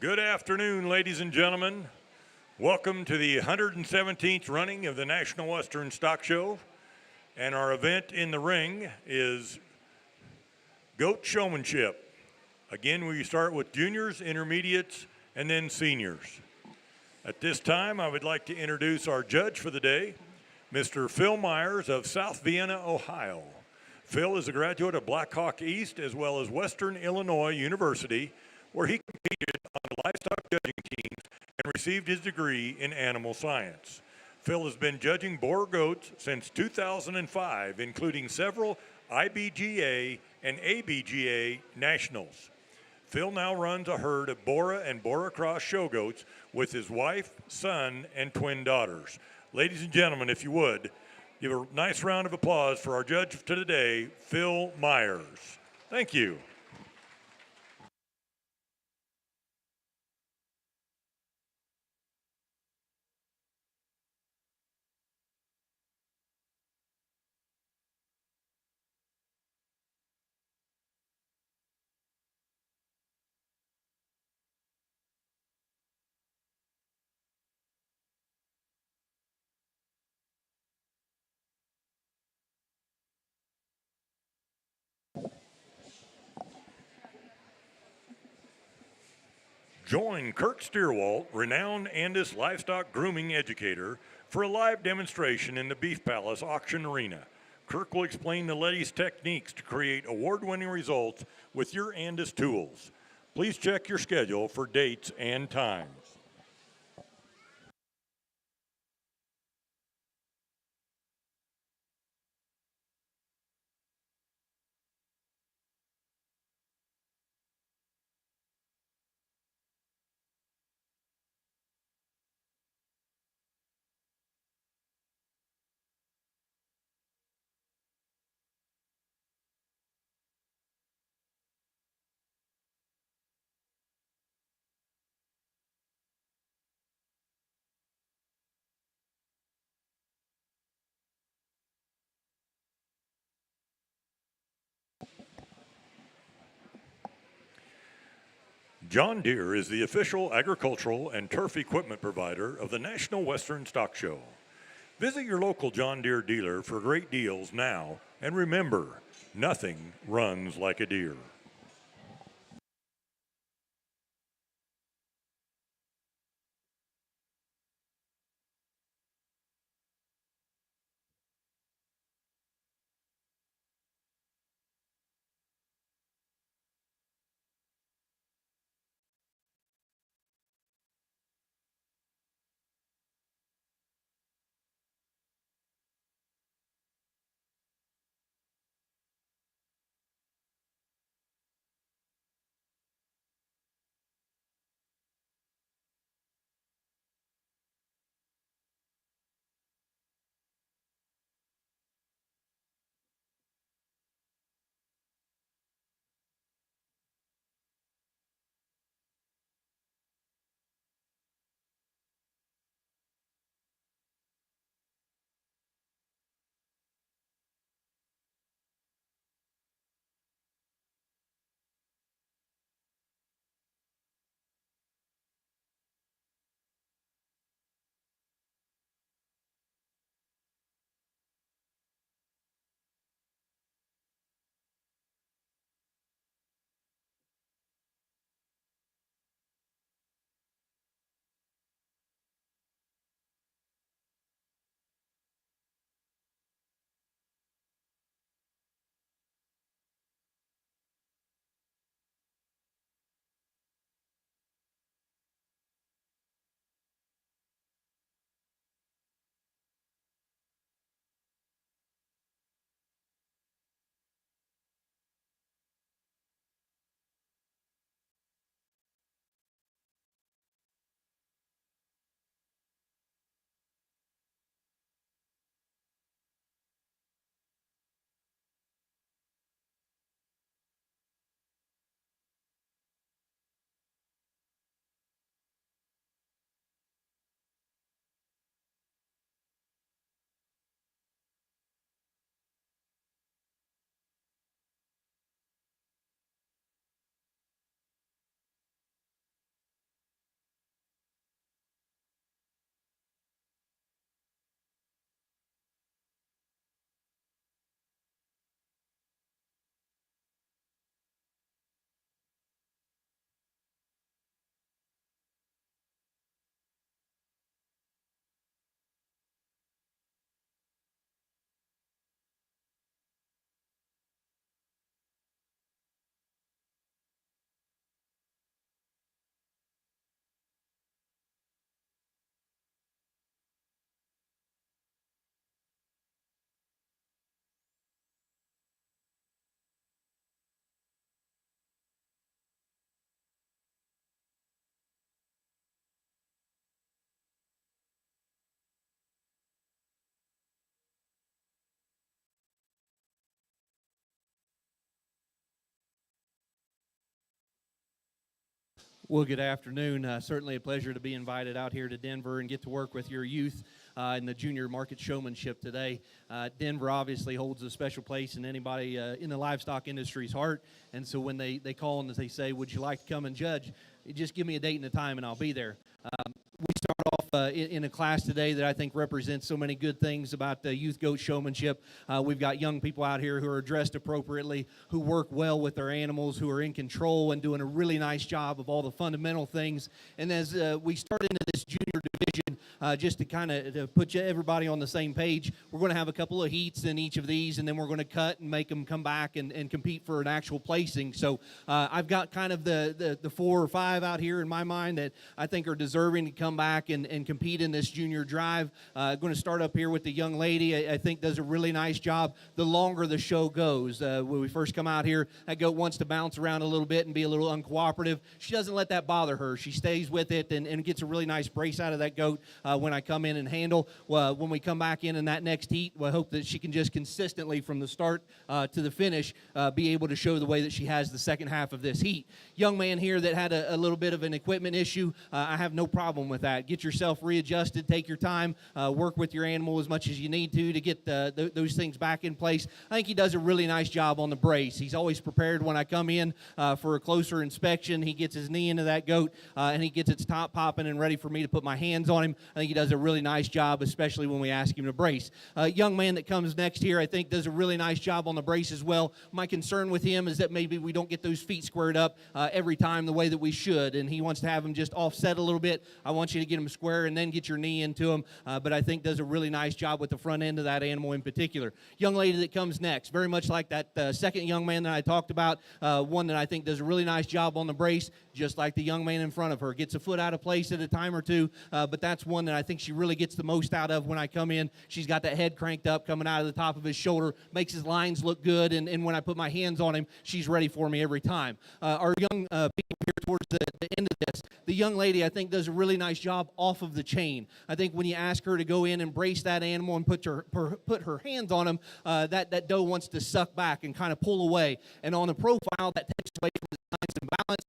Good afternoon, ladies and gentlemen. Welcome to the 117th running of the National Western Stock Show. And our event in the ring is Goat Showmanship. Again, we start with juniors, intermediates, and then seniors. At this time, I would like to introduce our judge for the day, Mr. Phil Myers of South Vienna, Ohio. Phil is a graduate of Black Hawk East as well as Western Illinois University, where he competed on the livestock judging teams and received his degree in animal science. Phil has been judging boar goats since 2005, including several IBGA and ABGA nationals. Phil now runs a herd of Bora and Bora Cross show goats with his wife, son, and twin daughters. Ladies and gentlemen, if you would, give a nice round of applause for our judge for today, Phil Myers. Thank you. Join Kirk Steerwalt, renowned Andis livestock grooming educator, for a live demonstration in the Beef Palace auction arena. Kirk will explain the Letty's techniques to create award-winning results with your Andis tools. Please check your schedule for dates and times. John Deere is the official agricultural and turf equipment provider of the National Western Stock Show. Visit your local John Deere dealer for great deals now, and remember, nothing runs like a deer. Well, good afternoon. Certainly a pleasure to be invited out here to Denver and get to work with your youth in the junior market showmanship today. Denver obviously holds a special place in anybody in the livestock industry's heart. And so when they call and they say, would you like to come and judge? Just give me a date and a time and I'll be there. We start off in a class today that I think represents so many good things about the youth goat showmanship. We've got young people out here who are dressed appropriately, who work well with their animals, who are in control and doing a really nice job of all the fundamental things. And as we start into this junior division, just to kind of put everybody on the same page, we're going to have a couple of heats in each of these, and then we're going to cut and make them come back and compete for an actual placing. So I've got kind of the 4 or 5 out here in my mind that I think are deserving to come back and compete in this junior drive. Going to start up here with the young lady. I think does a really nice job the longer the show goes. When we first come out here, that goat wants to bounce around a little bit and be a little uncooperative. She doesn't let that bother her. She stays with it and gets a really nice brace out of that goat when I come in and handle. When we come back in that next heat, I hope that she can just consistently from the start to the finish be able to show the way that she has the second half of this heat. Young man here that had a little bit of an equipment issue, I have no problem with that. Get yourself readjusted, take your time, work with your animal as much as you need to get those things back in place. I think he does a really nice job on the brace. He's always prepared when I come in for a closer inspection. He gets his knee into that goat and he gets its top popping and ready for me to put my hands on him. I think he does a really nice job, especially when we ask him to brace. Young man that comes next here, I think does a really nice job on the brace as well. My concern with him is that maybe we don't get those feet squared up every time the way that we should, and he wants to have them just offset a little bit. I want you to get him square and then get your knee into him, but I think does a really nice job with the front end of that animal in particular. Young lady that comes next, very much like that second young man that I talked about, one that I think does a really nice job on the brace, just like the young man in front of her. Gets a foot out of place at a time or two, but that's one that I think she really gets the most out of when I come in. She's got that head cranked up coming out of the top of his shoulder, makes his lines look good, and when I put my hands on him, she's ready for me every time. Our young people here towards the end of this, the young lady I think does a really nice job off of the chain. I think when you ask her to go in and brace that animal and put her hands on him, that doe wants to suck back and kind of pull away. And on the profile, that takes away from his lines and balance.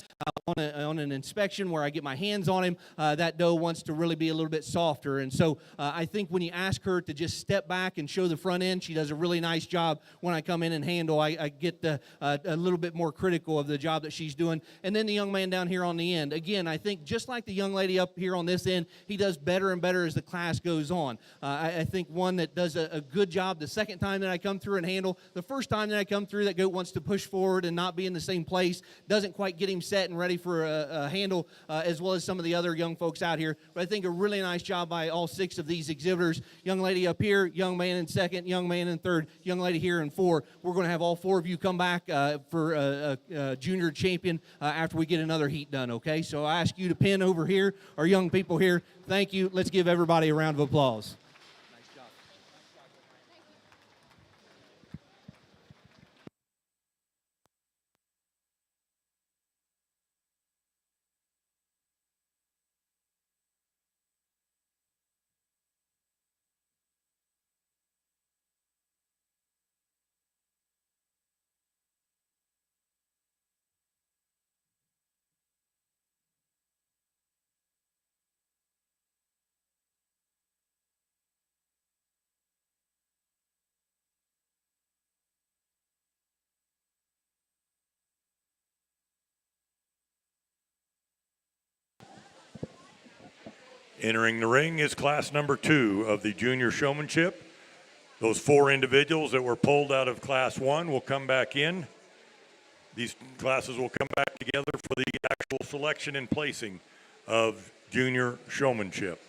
On an inspection where I get my hands on him, that doe wants to really be a little bit softer. And so I think when you ask her to just step back and show the front end, she does a really nice job. When I come in and handle, I get a little bit more critical of the job that she's doing. And then the young man down here on the end, again, I think just like the young lady up here on this end, he does better and better as the class goes on. I think one that does a good job the second time that I come through and handle. The first time that I come through, that goat wants to push forward and not be in the same place, doesn't quite get him set and ready for a handle, as well as some of the other young folks out here. But I think a really nice job by all 6 of these exhibitors. Young lady up here, young man in second, young man in third, young lady here in 4. We're going to have all 4 of you come back for a junior champion after we get another heat done, okay? So I ask you to pin over here, our young people here. Thank you. Let's give everybody a round of applause. Entering the ring is class number 2 of the junior showmanship. Those 4 individuals that were pulled out of class 1 will come back in. These classes will come back together for the actual selection and placing of junior showmanship.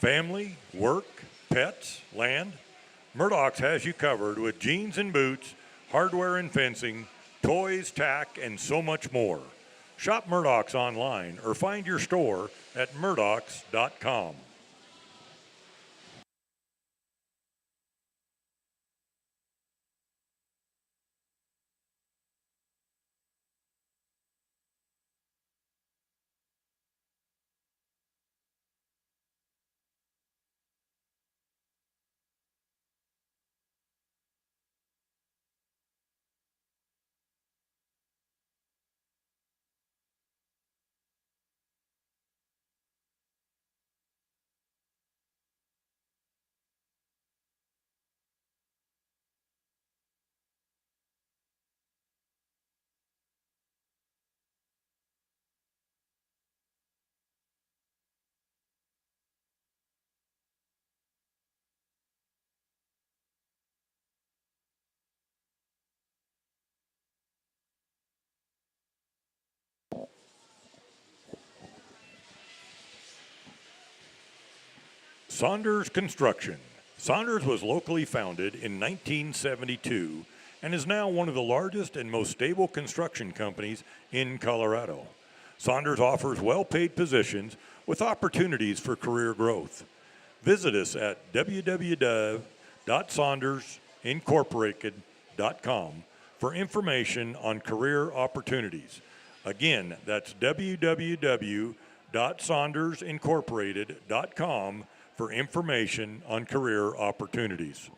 Family, work, pets, land, Murdoch's has you covered with jeans and boots, hardware and fencing, toys, tack, and so much more. Shop Murdoch's online or find your store at murdochs.com. Saunders Construction. Saunders was locally founded in 1972 and is now one of the largest and most stable construction companies in Colorado. Saunders offers well-paid positions with opportunities for career growth. Visit us at www.saundersincorporated.com for information on career opportunities. Again, that's www.saundersincorporated.com for information on career opportunities.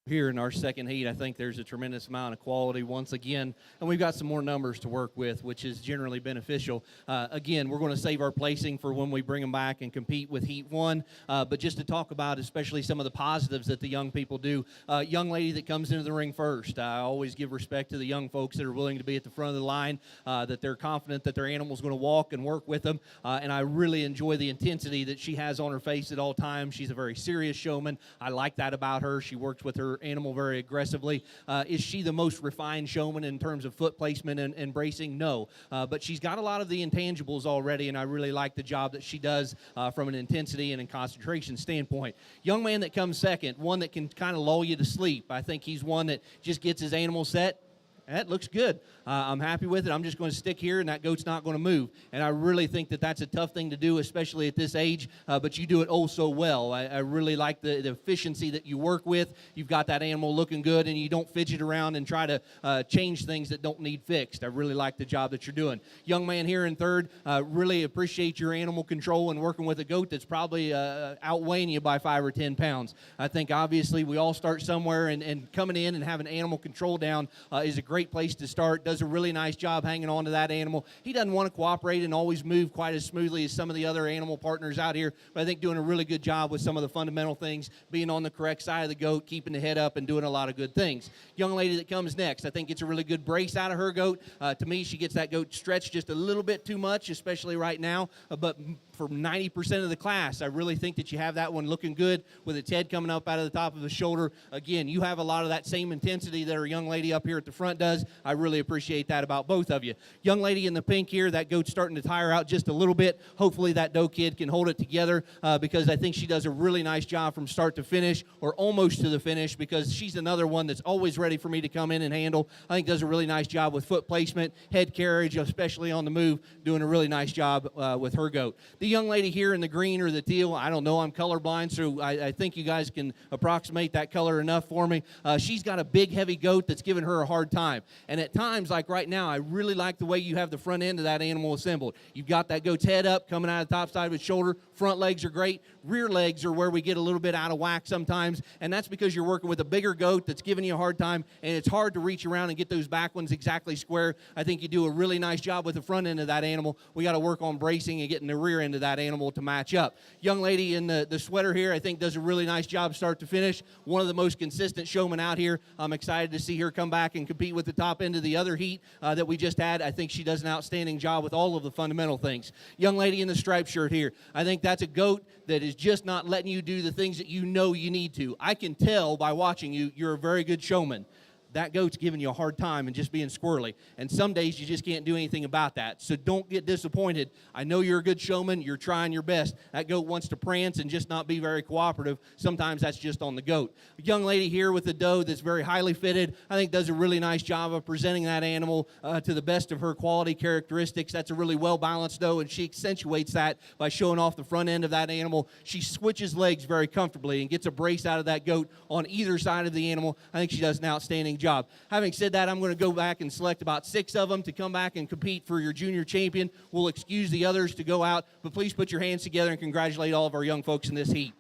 Here in our second heat, I think there's a tremendous amount of quality once again, and we've got some more numbers to work with, which is generally beneficial. Again, we're going to save our placing for when we bring them back and compete with Heat 1, but just to talk about especially some of the positives that the young people do. Young lady that comes into the ring first, I always give respect to the young folks that are willing to be at the front of the line, that they're confident that their animal's going to walk and work with them, and I really enjoy the intensity that she has on her face at all times. She's a very serious showman. I like that about her. She works with her animal very aggressively. Is she the most refined showman in terms of foot placement and bracing? No, but she's got a lot of the intangibles already, and I really like the job that she does from an intensity and a concentration standpoint. Young man that comes second, one that can kind of lull you to sleep. I think he's one that just gets his animal set. That looks good. I'm happy with it. I'm just going to stick here, and that goat's not going to move. And I really think that that's a tough thing to do, especially at this age, but you do it oh so well. I really like the efficiency that you work with. You've got that animal looking good, and you don't fidget around and try to change things that don't need fixed. I really like the job that you're doing. Young man here in third, really appreciate your animal control and working with a goat that's probably outweighing you by 5 or 10 pounds. I think obviously we all start somewhere, and coming in and having animal control down is a great place to start. Does a really nice job hanging on to that animal. He doesn't want to cooperate and always move quite as smoothly as some of the other animal partners out here, but I think doing a really good job with some of the fundamental things, being on the correct side of the goat, keeping the head up, and doing a lot of good things. Young lady that comes next, I think gets a really good brace out of her goat. To me, she gets that goat stretched just a little bit too much, especially right now, but for 90% of the class, I really think that you have that one looking good with its head coming up out of the top of the shoulder. Again, you have a lot of that same intensity that our young lady up here at the front does. I really appreciate that about both of you. Young lady in the pink here, that goat's starting to tire out just a little bit. Hopefully that doe kid can hold it together because I think she does a really nice job from start to finish, or almost to the finish, because she's another one that's always ready for me to come in and handle. I think does a really nice job with foot placement, head carriage, especially on the move, doing a really nice job with her goat. The young lady here in the green or the teal, I don't know, I'm colorblind, so I think you guys can approximate that color enough for me. She's got a big, heavy goat that's giving her a hard time. And at times, like right now, I really like the way you have the front end of that animal assembled. You've got that goat's head up, coming out of the top side of its shoulder. Front legs are great. Rear legs are where we get a little bit out of whack sometimes, and that's because you're working with a bigger goat that's giving you a hard time, and it's hard to reach around and get those back ones exactly square. I think you do a really nice job with the front end of that animal. We got to work on bracing and getting the rear end of that animal to match up. Young lady in the sweater here, I think, does a really nice job start to finish. One of the most consistent showmen out here. I'm excited to see her come back and compete with the top end of the other heat that we just had. I think she does an outstanding job with all of the fundamental things. Young lady in the striped shirt here, I think that's a goat that is just not letting you do the things that you know you need to. I can tell by watching you, you're a very good showman. That goat's giving you a hard time and just being squirrely. And some days you just can't do anything about that. So don't get disappointed. I know you're a good showman. You're trying your best. That goat wants to prance and just not be very cooperative. Sometimes that's just on the goat. A young lady here with a doe that's very highly fitted, I think does a really nice job of presenting that animal to the best of her quality characteristics. That's a really well-balanced doe, and she accentuates that by showing off the front end of that animal. She switches legs very comfortably and gets a brace out of that goat on either side of the animal. I think she does an outstanding job. Having said that, I'm going to go back and select about 6 of them to come back and compete for your junior champion. We'll excuse the others to go out, but please put your hands together and congratulate all of our young folks in this heat.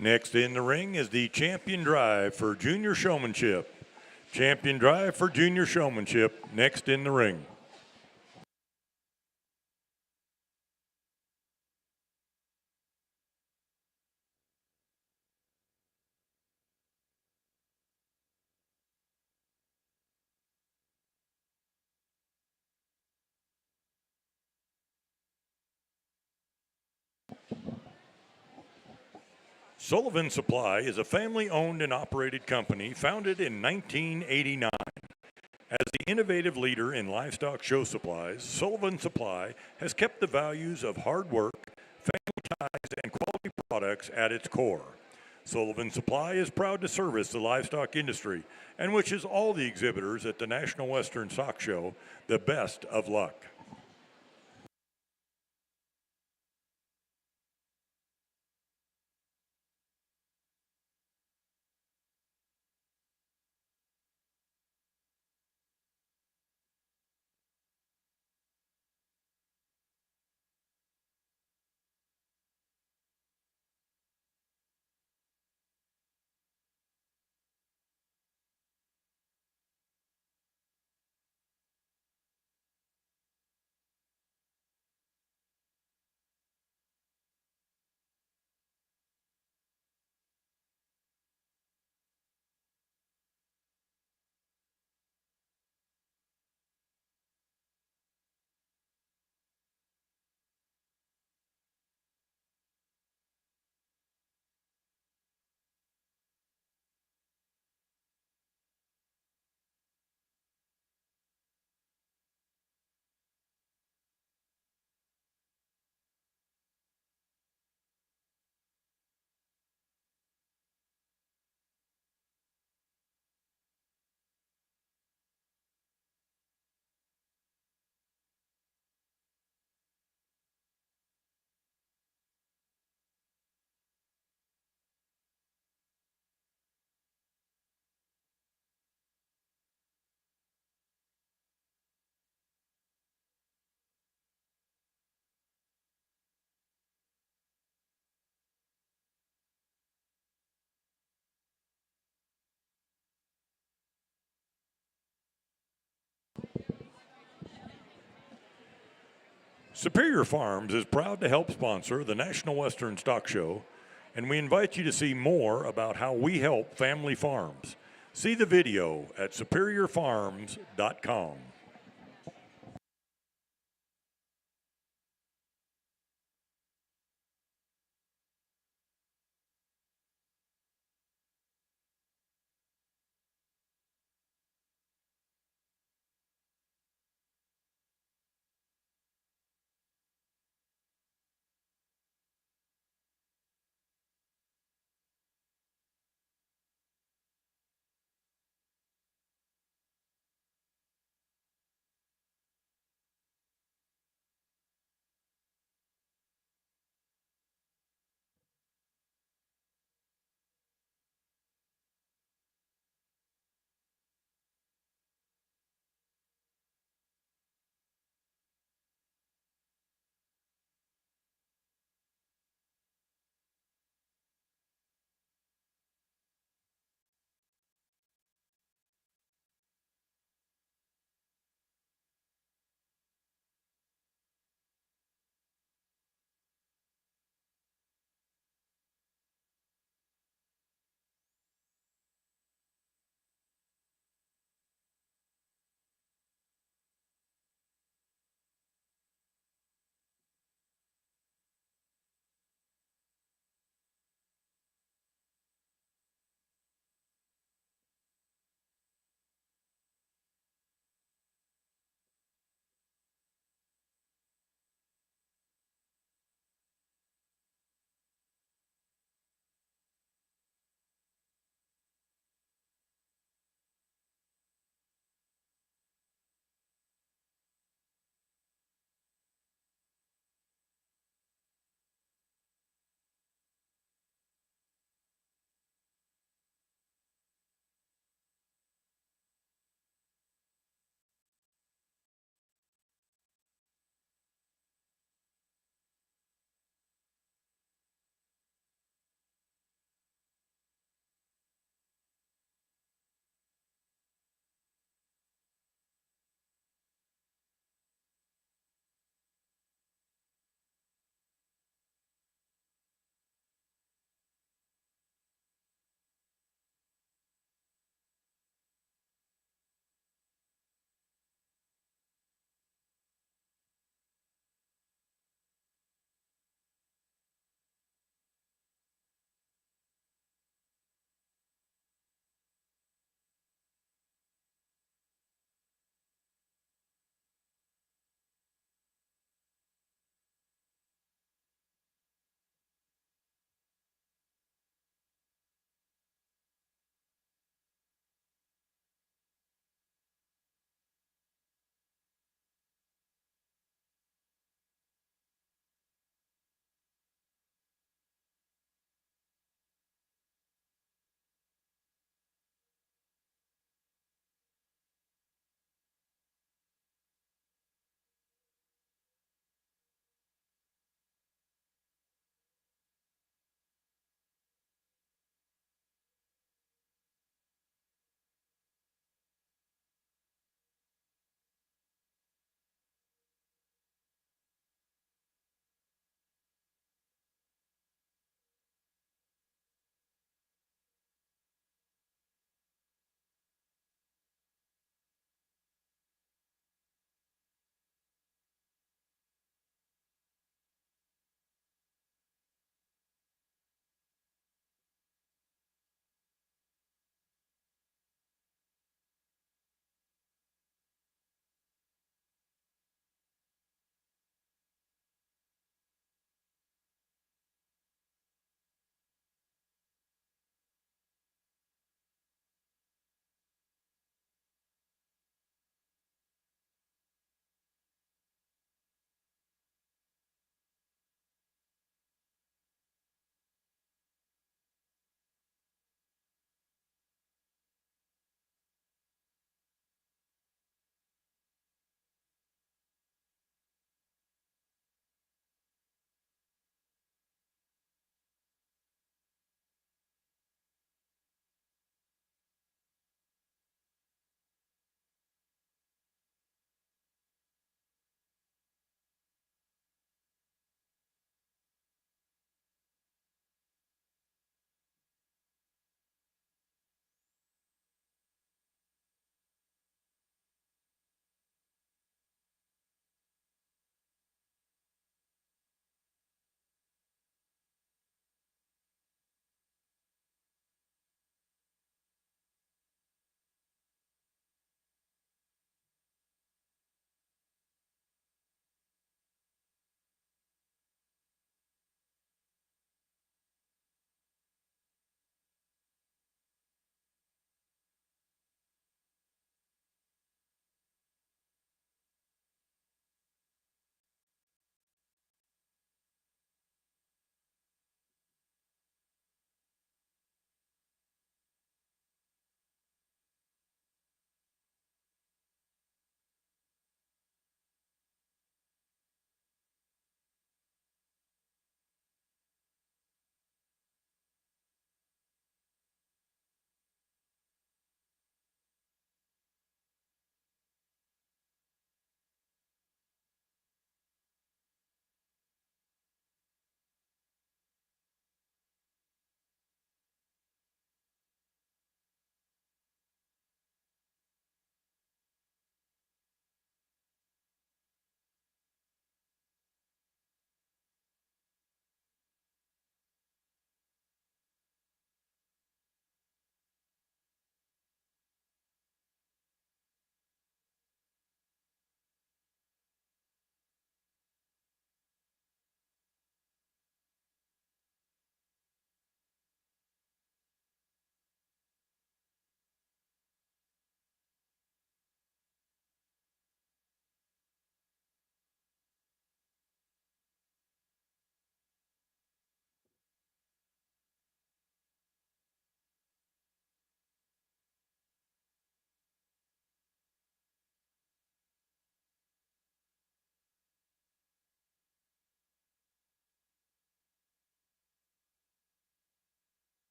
Next in the ring is the champion drive for junior showmanship. Champion drive for junior showmanship next in the ring. Sullivan Supply is a family-owned and operated company founded in 1989. As the innovative leader in livestock show supplies, Sullivan Supply has kept the values of hard work, family ties, and quality products at its core. Sullivan Supply is proud to service the livestock industry and wishes all the exhibitors at the National Western Stock Show the best of luck. Superior Farms is proud to help sponsor the National Western Stock Show, and we invite you to see more about how we help family farms. See the video at superiorfarms.com.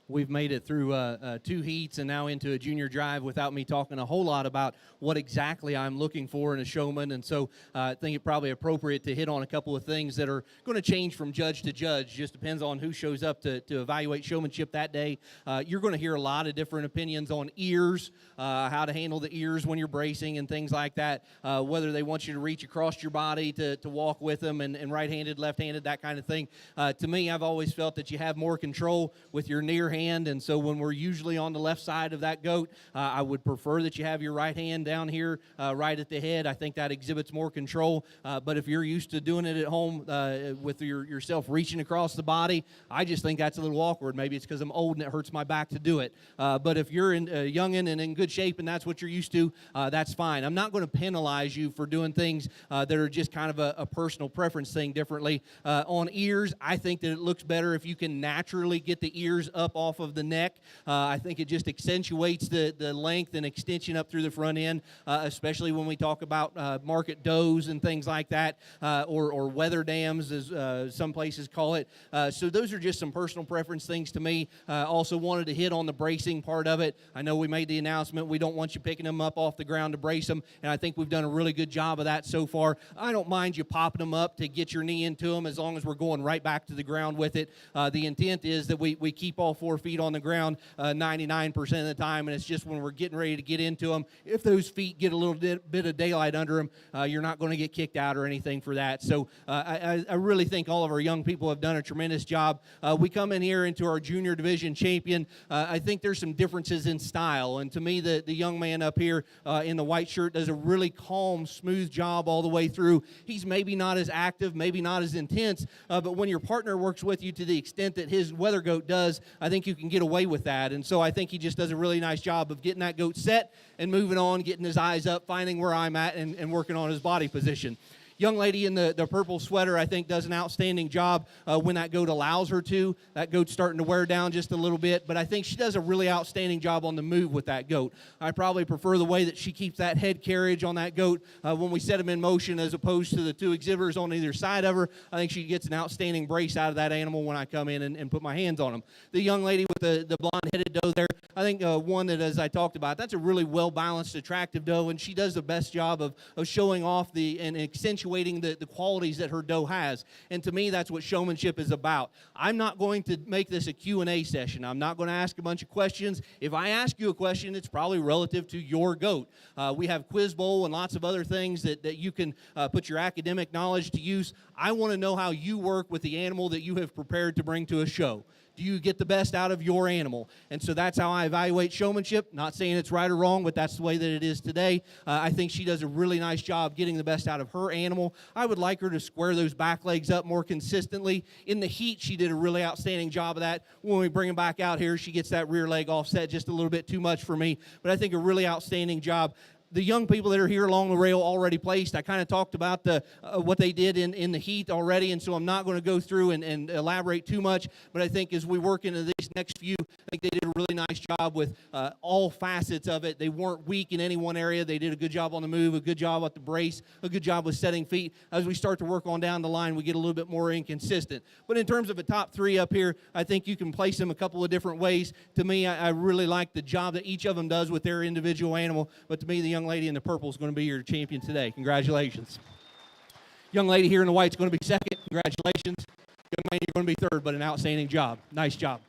we've made it through 2 heats and now into a junior drive without me talking a whole lot about what exactly I'm looking for in a showman. And so I think it's probably appropriate to hit on a couple of things that are going to change from judge to judge. Just depends on who shows up to evaluate showmanship that day. You're going to hear a lot of different opinions on ears, how to handle the ears when you're bracing and things like that, whether they want you to reach across your body to walk with them and right-handed, left-handed, that kind of thing. To me, I've always felt that you have more control with your near hand, and so when we're usually on the left side of that goat, I would prefer that you have your right hand down here right at the head. I think that exhibits more control, but if you're used to doing it at home with yourself reaching across the body, I just think that's a little awkward. Maybe it's because I'm old and it hurts my back to do it, but if you're youngin' and in good shape and that's what you're used to, that's fine. I'm not going to penalize you for doing things that are just kind of a personal preference thing differently. On ears, I think that it looks better if you can naturally get the ears up off of the neck. I think it just accentuates the length and extension up through the front end, especially when we talk about market does and things like that, or weather dams, as some places call it. So those are just some personal preference things to me. Also wanted to hit on the bracing part of it. I know we made the announcement we don't want you picking them up off the ground to brace them, and I think we've done a really good job of that so far. I don't mind you popping them up to get your knee into them as long as we're going right back to the ground with it. The intent is that we keep all 4 feet on the ground 99% of the time, and it's just when we're getting ready to get into them, if those feet get a little bit of daylight under them, you're not going to get kicked out or anything for that. So I really think all of our young people have done a tremendous job. We come in here into our junior division champion. I think there's some differences in style, and to me the young man up here in the white shirt does a really calm, smooth job all the way through. He's maybe not as active, maybe not as intense, but when your partner works with you to the extent that his weather goat does, I think you can get away with that. And so I think he just does a really nice job of getting that goat set and moving on, getting his eyes up, finding where I'm at, and working on his body position. Young lady in the purple sweater, I think, does an outstanding job when that goat allows her to. That goat's starting to wear down just a little bit, but I think she does a really outstanding job on the move with that goat. I probably prefer the way that she keeps that head carriage on that goat when we set him in motion as opposed to the 2 exhibitors on either side of her. I think she gets an outstanding brace out of that animal when I come in and put my hands on him. The young lady with the blonde-headed doe there, I think one that, as I talked about, that's a really well-balanced, attractive doe, and she does the best job of showing off and accentuating the qualities that her doe has. And to me, that's what showmanship is about. I'm not going to make this a Q&A session. I'm not going to ask a bunch of questions. If I ask you a question, it's probably relative to your goat. We have Quiz Bowl and lots of other things that you can put your academic knowledge to use. I want to know how you work with the animal that you have prepared to bring to a show. Do you get the best out of your animal? And so that's how I evaluate showmanship. Not saying it's right or wrong, but that's the way that it is today. I think she does a really nice job getting the best out of her animal. I would like her to square those back legs up more consistently. In the heat, she did a really outstanding job of that. When we bring them back out here, she gets that rear leg offset just a little bit too much for me. But I think a really outstanding job. The young people that are here along the rail already placed, I kind of talked about what they did in the heat already, and so I'm not going to go through and elaborate too much, but I think as we work into these next few, I think they did a really nice job with all facets of it. They weren't weak in any one area. They did a good job on the move, a good job at the brace, a good job with setting feet. As we start to work on down the line, we get a little bit more inconsistent. But in terms of a top 3 up here, I think you can place them a couple of different ways. To me, I really like the job that each of them does with their individual animal, but to me, the young lady in the purple is going to be your champion today. Congratulations. Young lady here in the white is going to be second. Congratulations. Young lady, you're going to be third, but an outstanding job. Nice job.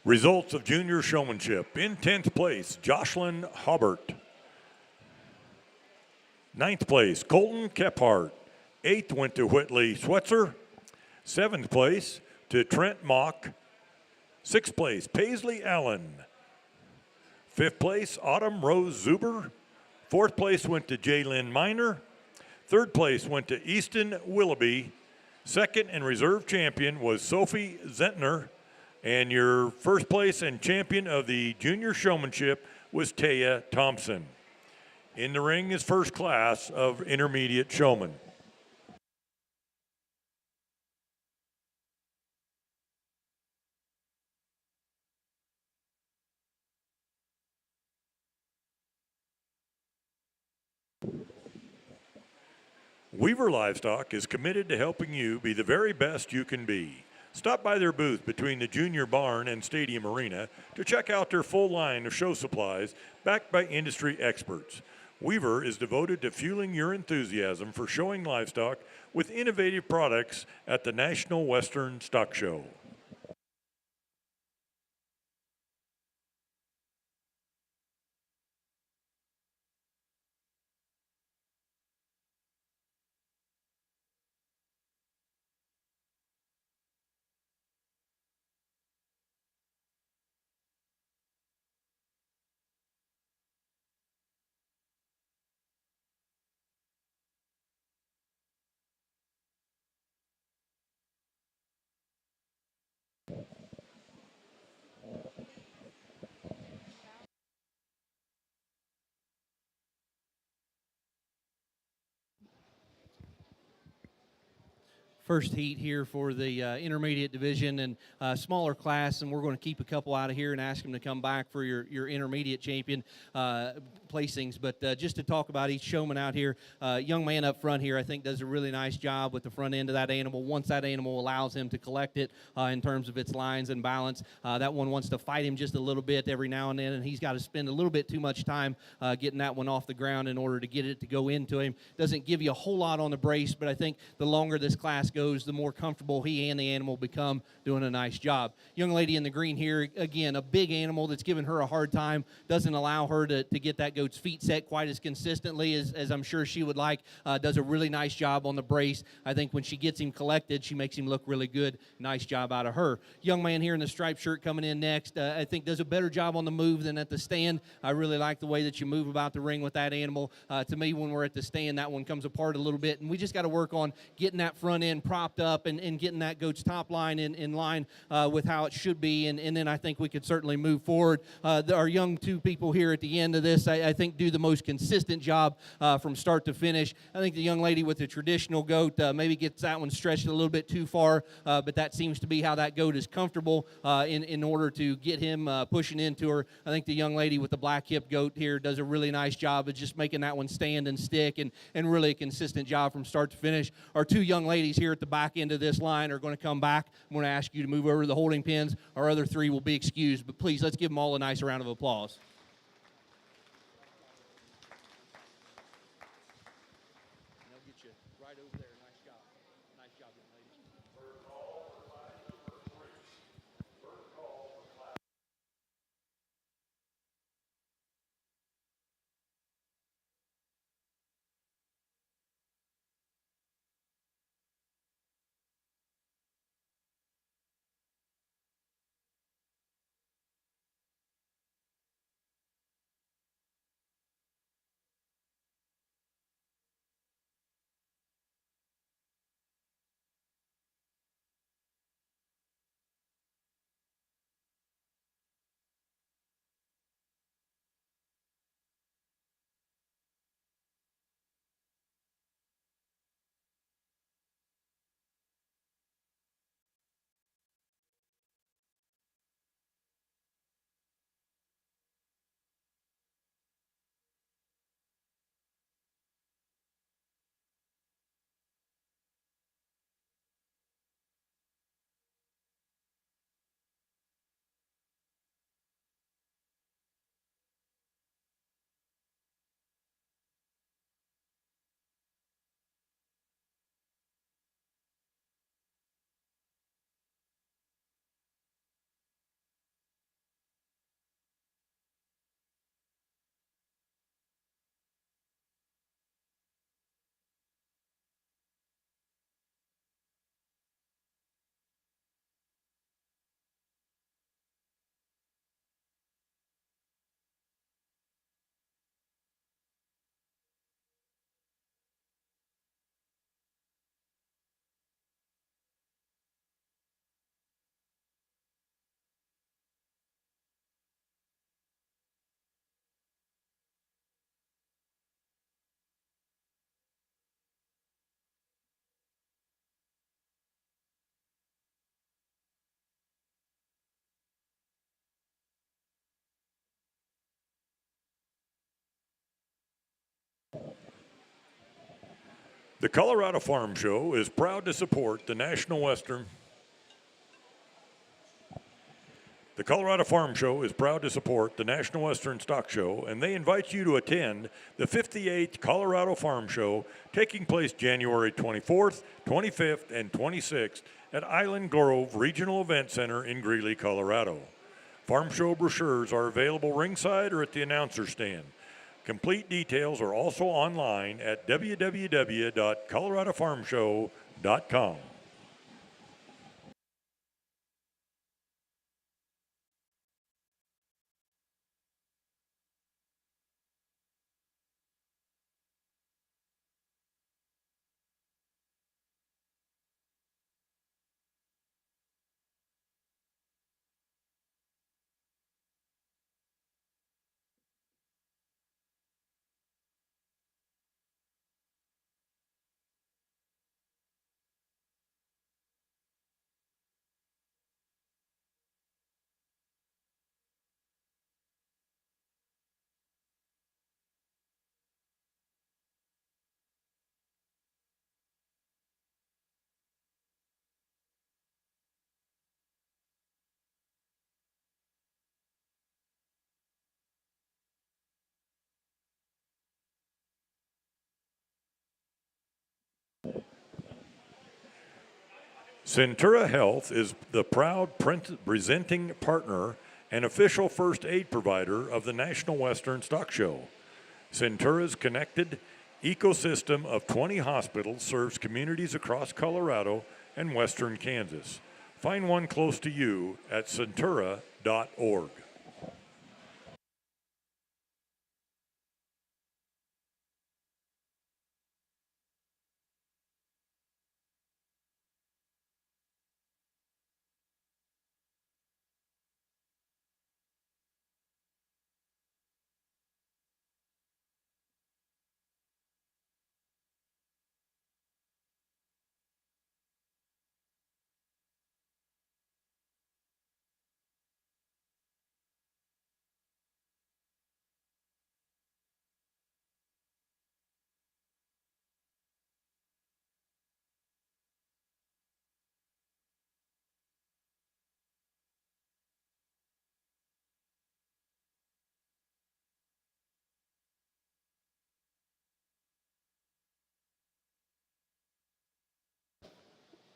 Results of junior showmanship. In 10th place, Jocelyn Hobart. 9th place, Colton Kephart. 8th went to Whitley Swetzer. 7th place to Trent Mock. 6th place, Paisley Allen. 5th place, Autumn Rose Zuber. 4th place went to Jaylyn Miner. 3rd place went to Easton Willoughby. 2nd and reserve champion was Sophie Zentner. And your first place and champion of the junior showmanship was Taya Thompson. In the ring is first class of intermediate showman. Weaver Livestock is committed to helping you be the very best you can be. Stop by their booth between the Junior Barn and Stadium Arena to check out their full line of show supplies backed by industry experts. Weaver is devoted to fueling your enthusiasm for showing livestock with innovative products at the National Western Stock Show. First heat here for the intermediate division and smaller class, and we're going to keep a couple out of here and ask them to come back for your intermediate champion placings. But just to talk about each showman out here, young man up front here I think does a really nice job with the front end of that animal. Once that animal allows him to collect it in terms of its lines and balance, that one wants to fight him just a little bit every now and then, and he's got to spend a little bit too much time getting that one off the ground in order to get it to go into him. Doesn't give you a whole lot on the brace, but I think the longer this class goes, the more comfortable he and the animal become, doing a nice job. Young lady in the green here, again, a big animal that's giving her a hard time, doesn't allow her to get that goat's feet set quite as consistently as I'm sure she would like, does a really nice job on the brace. I think when she gets him collected, she makes him look really good. Nice job out of her. Young man here in the striped shirt coming in next, I think does a better job on the move than at the stand. I really like the way that you move about the ring with that animal. To me, when we're at the stand, that one comes apart a little bit, and we just got to work on getting that front end propped up and getting that goat's top line in line with how it should be, and then I think we could certainly move forward. Our young two people here at the end of this, I think do the most consistent job from start to finish. I think the young lady with the traditional goat maybe gets that one stretched a little bit too far, but that seems to be how that goat is comfortable in order to get him pushing into her. I think the young lady with the black hip goat here does a really nice job of just making that one stand and stick, and really a consistent job from start to finish. Our two young ladies here at the back end of this line are going to come back. I'm going to ask you to move over to the holding pins. Our other three will be excused, but please, let's give them all a nice round of applause. They'll get you right over there. Nice job. Nice job, young ladies. The Colorado Farm Show is proud to support the National Western. The Colorado Farm Show is proud to support the National Western Stock Show, and they invite you to attend the 58th Colorado Farm Show taking place January 24th, 25th, and 26th at Island Grove Regional Event Center in Greeley, Colorado. Farm Show brochures are available ringside or at the announcer stand. Complete details are also online at www.coloradofarmshow.com. Centura Health is the proud presenting partner and official first aid provider of the National Western Stock Show. Centura's connected ecosystem of 20 hospitals serves communities across Colorado and western Kansas. Find one close to you at centura.org.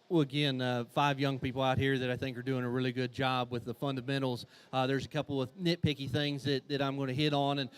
Well, again, 5 young people out here that I think are doing a really good job with the fundamentals. There's a couple of nitpicky things that I'm going to hit on. And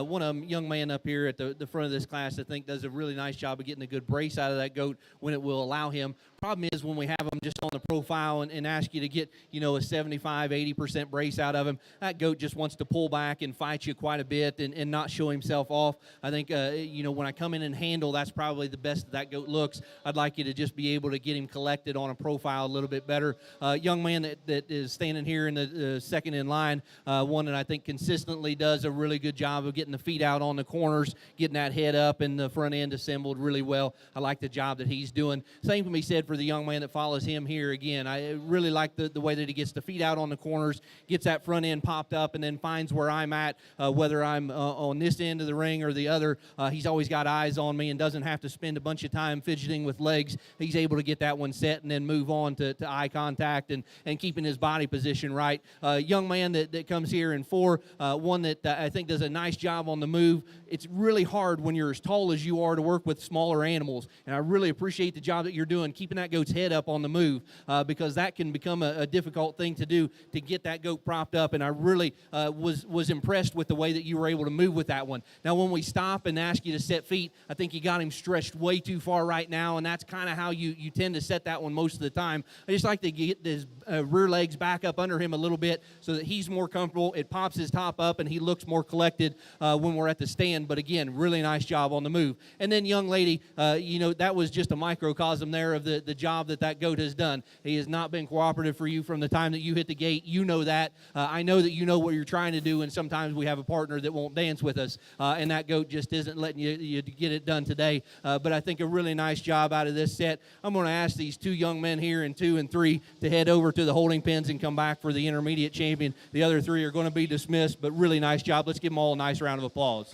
one of them, young man up here at the front of this class, I think does a really nice job of getting a good brace out of that goat when it will allow him. Problem is when we have them just on the profile and ask you to get, a 75, 80% brace out of him, that goat just wants to pull back and fight you quite a bit and not show himself off. I think, when I come in and handle, that's probably the best that goat looks. I'd like you to just be able to get him collected on a profile a little bit better. Young man that is standing here in the second in line, one that I think consistently does a really good job of getting the feet out on the corners, getting that head up and the front end assembled really well. I like the job that he's doing. Same can be said for the young man that follows him here. Again, I really like the way that he gets the feet out on the corners, gets that front end popped up, and then finds where I'm at, whether I'm on this end of the ring or the other. He's always got eyes on me and doesn't have to spend a bunch of time fidgeting with legs. He's able to get that one set and then move on to eye contact and keeping his body position right. Young man that comes here in 4, one that I think does a nice job on the move. It's really hard when you're as tall as you are to work with smaller animals, and I really appreciate the job that you're doing, keeping that goat's head up on the move, because that can become a difficult thing to do to get that goat propped up, and I really was impressed with the way that you were able to move with that one. Now, when we stop and ask you to set feet, I think you got him stretched way too far right now, and that's kind of how you tend to set that one most of the time. I just like to get his rear legs back up under him a little bit so that he's more comfortable. It pops his top up, and he looks more collected when we're at the stand. But again, really nice job on the move. And then young lady, that was just a microcosm there of the job that goat has done. He has not been cooperative for you from the time that you hit the gate. You know that. I know that you know what you're trying to do, and sometimes we have a partner that won't dance with us, and that goat just isn't letting you get it done today. But I think a really nice job out of this set. I'm going to ask these 2 young men here in 2 and 3 to head over to the holding pens and come back for the intermediate champion. The other 3 are going to be dismissed, but really nice job. Let's give them all a nice round of applause.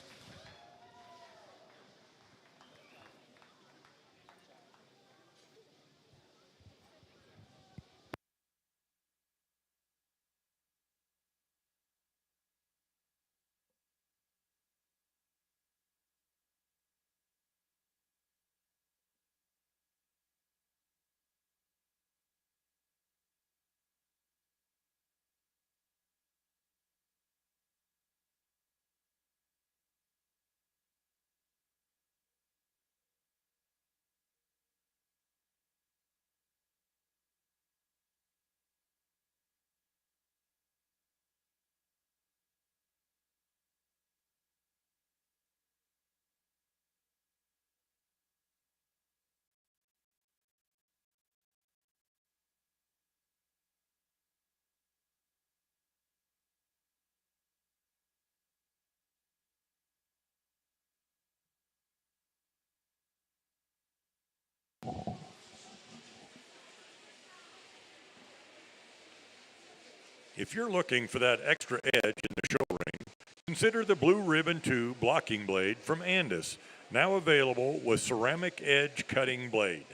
If you're looking for that extra edge in the show ring, consider the Blue Ribbon 2 blocking blade from Andis, now available with ceramic edge cutting blade.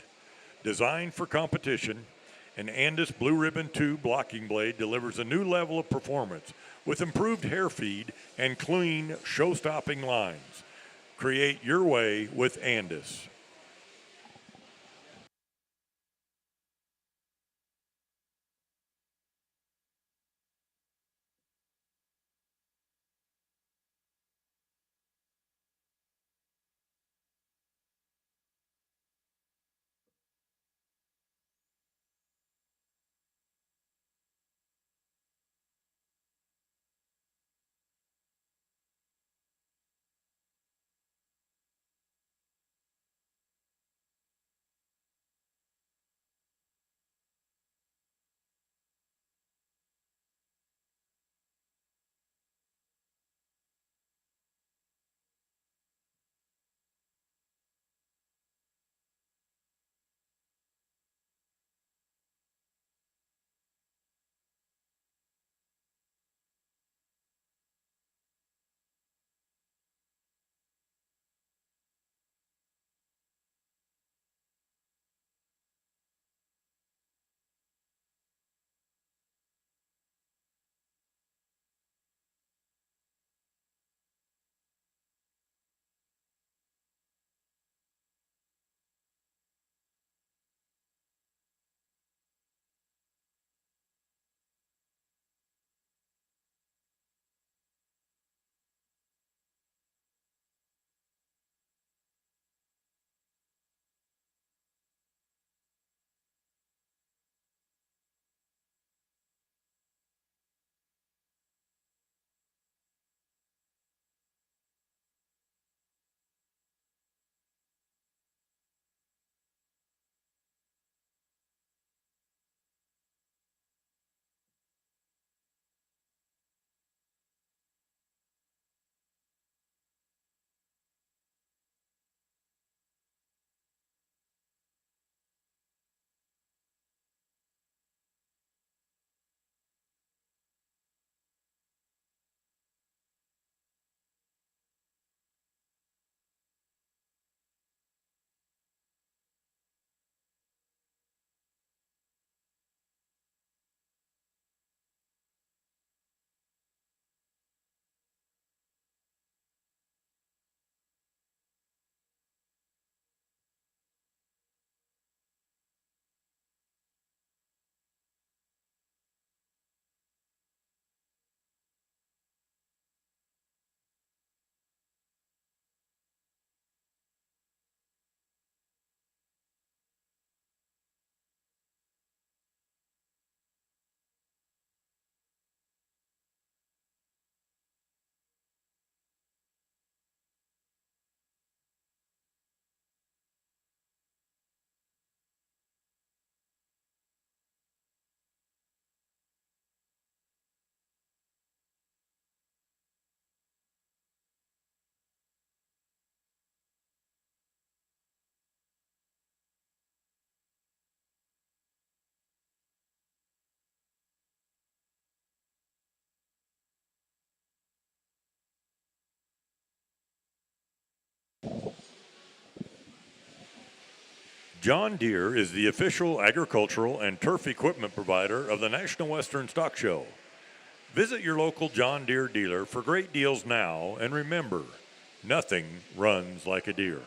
Designed for competition, an Andis Blue Ribbon 2 blocking blade delivers a new level of performance with improved hair feed and clean, show-stopping lines. Create your way with Andis. John Deere is the official agricultural and turf equipment provider of the National Western Stock Show. Visit your local John Deere dealer for great deals now, and remember, nothing runs like a Deere.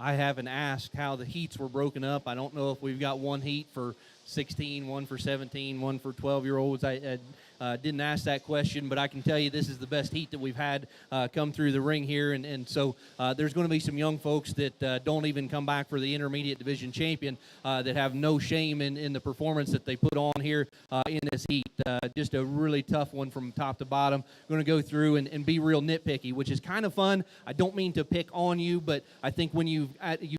I haven't asked how the heats were broken up. I don't know if we've got one heat for 16, one for 17, one for 12-year-olds. I didn't ask that question, but I can tell you this is the best heat that we've had come through the ring here. And so there's going to be some young folks that don't even come back for the intermediate division champion that have no shame in the performance that they put on here in this heat. Just a really tough one from top to bottom. Going to go through and be real nitpicky, which is kind of fun. I don't mean to pick on you, but I think when you've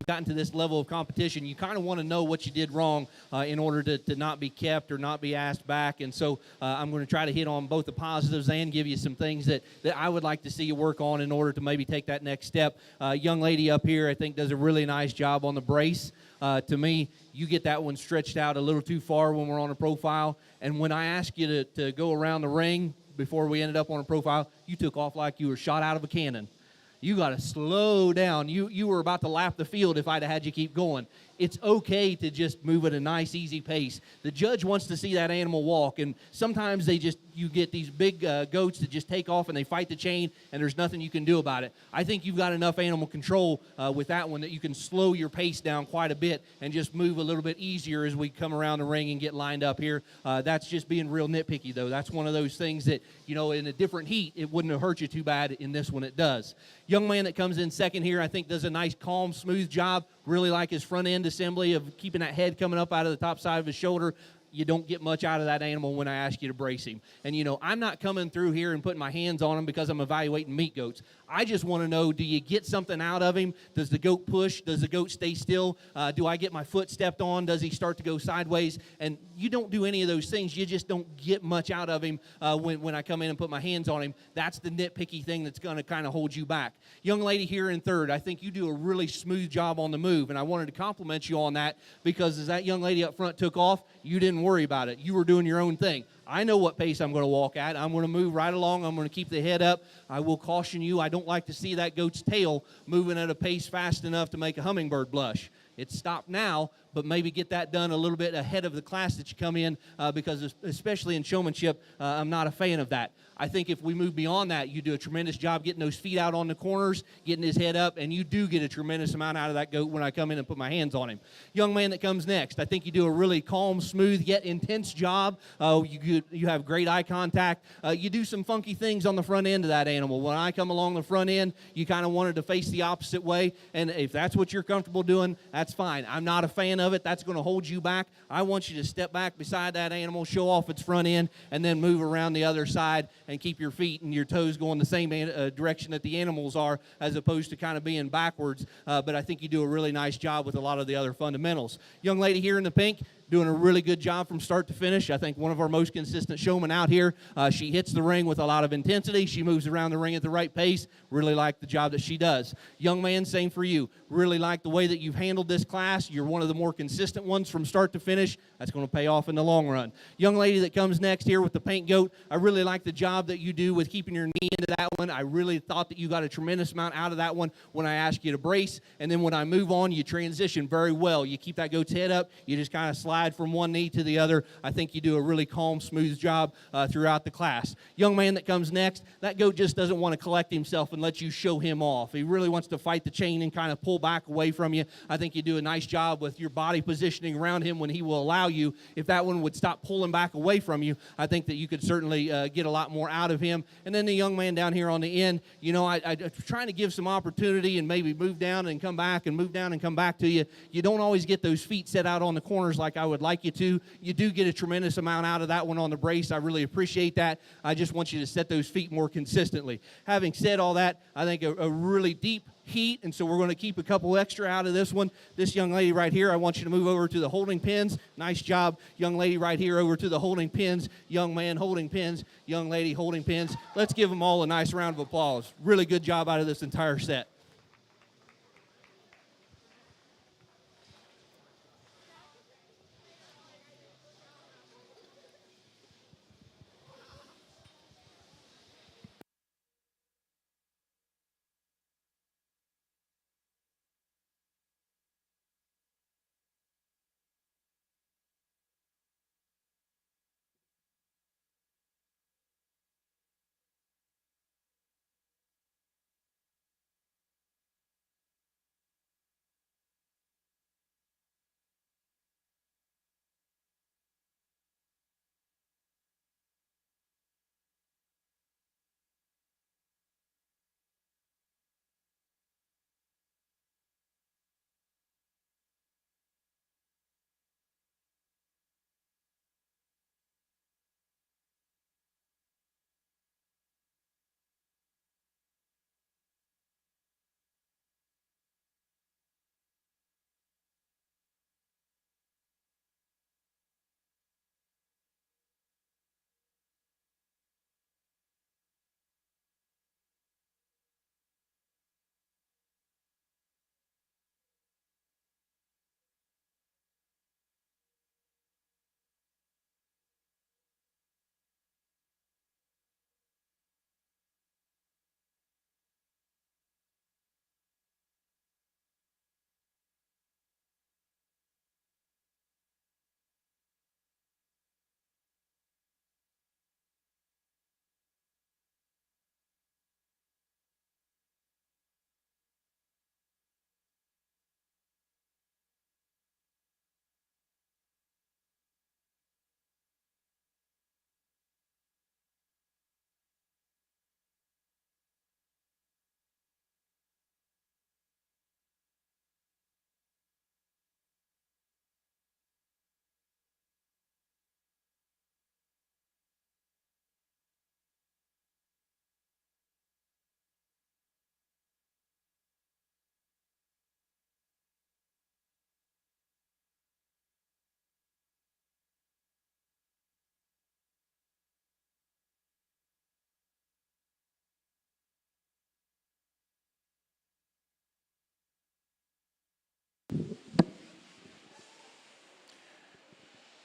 gotten to this level of competition, you kind of want to know what you did wrong in order to not be kept or not be asked back. And so I'm going to try to hit on both the positives and give you some things that I would like to see you work on in order to maybe take that next step. Young lady up here, I think, does a really nice job on the brace. To me, you get that one stretched out a little too far when we're on a profile. And when I asked you to go around the ring before we ended up on a profile, you took off like you were shot out of a cannon. You got to slow down. You were about to lap the field if I'd have had you keep going. It's okay to just move at a nice, easy pace. The judge wants to see that animal walk, and sometimes you get these big goats that just take off and they fight the chain, and there's nothing you can do about it. I think you've got enough animal control with that one that you can slow your pace down quite a bit and just move a little bit easier as we come around the ring and get lined up here. That's just being real nitpicky, though. That's one of those things that, in a different heat, it wouldn't have hurt you too bad. In this one, it does. Young man that comes in second here, I think, does a nice, calm, smooth job. Really like his front end assembly of keeping that head coming up out of the top side of his shoulder. You don't get much out of that animal when I ask you to brace him. And, I'm not coming through here and putting my hands on him because I'm evaluating meat goats. I just want to know, do you get something out of him? Does the goat push? Does the goat stay still? Do I get my foot stepped on? Does he start to go sideways? And you don't do any of those things. You just don't get much out of him when I come in and put my hands on him. That's the nitpicky thing that's going to kind of hold you back. Young lady here in third, I think you do a really smooth job on the move, and I wanted to compliment you on that because as that young lady up front took off, you didn't worry about it. You were doing your own thing. I know what pace I'm going to walk at. I'm going to move right along. I'm going to keep the head up. I will caution you, I don't like to see that goat's tail moving at a pace fast enough to make a hummingbird blush. It's stopped now, but maybe get that done a little bit ahead of the class that you come in because especially in showmanship, I'm not a fan of that. I think if we move beyond that, you do a tremendous job getting those feet out on the corners, getting his head up, and you do get a tremendous amount out of that goat when I come in and put my hands on him. Young man that comes next, I think you do a really calm, smooth, yet intense job. You have great eye contact. You do some funky things on the front end of that animal. When I come along the front end, you kind of wanted to face the opposite way, and if that's what you're comfortable doing, that's fine. I'm not a fan of it. That's going to hold you back. I want you to step back beside that animal, show off its front end, and then move around the other side and keep your feet and your toes going the same direction that the animals are as opposed to kind of being backwards. But I think you do a really nice job with a lot of the other fundamentals. Young lady here in the pink, doing a really good job from start to finish. I think one of our most consistent showmen out here. She hits the ring with a lot of intensity. She moves around the ring at the right pace. Really like the job that she does. Young man, same for you. Really like the way that you've handled this class. You're one of the more consistent ones from start to finish. That's going to pay off in the long run. Young lady that comes next here with the paint goat, I really like the job that you do with keeping your knee into that one. I really thought that you got a tremendous amount out of that one when I asked you to brace. And then when I move on, you transition very well. You keep that goat's head up. You just kind of slide from one knee to the other. I think you do a really calm, smooth job throughout the class. Young man that comes next, that goat just doesn't want to collect himself and let you show him off. He really wants to fight the chain and kind of pull back away from you. I think you do a nice job with your body positioning around him when he will allow you. If that one would stop pulling back away from you, I think that you could certainly get a lot more out of him. And then the young man down here on the end, I'm trying to give some opportunity and maybe move down and come back and move down and come back to you. You don't always get those feet set out on the corners like I would like you to. You do get a tremendous amount out of that one on the brace. I really appreciate that. I just want you to set those feet more consistently. Having said all that, I think a really deep heat, and so we're going to keep a couple extra out of this one. This young lady right here, I want you to move over to the holding pins. Nice job. Young lady right here over to the holding pins. Young man holding pins. Young lady holding pins. Let's give them all a nice round of applause. Really good job out of this entire set.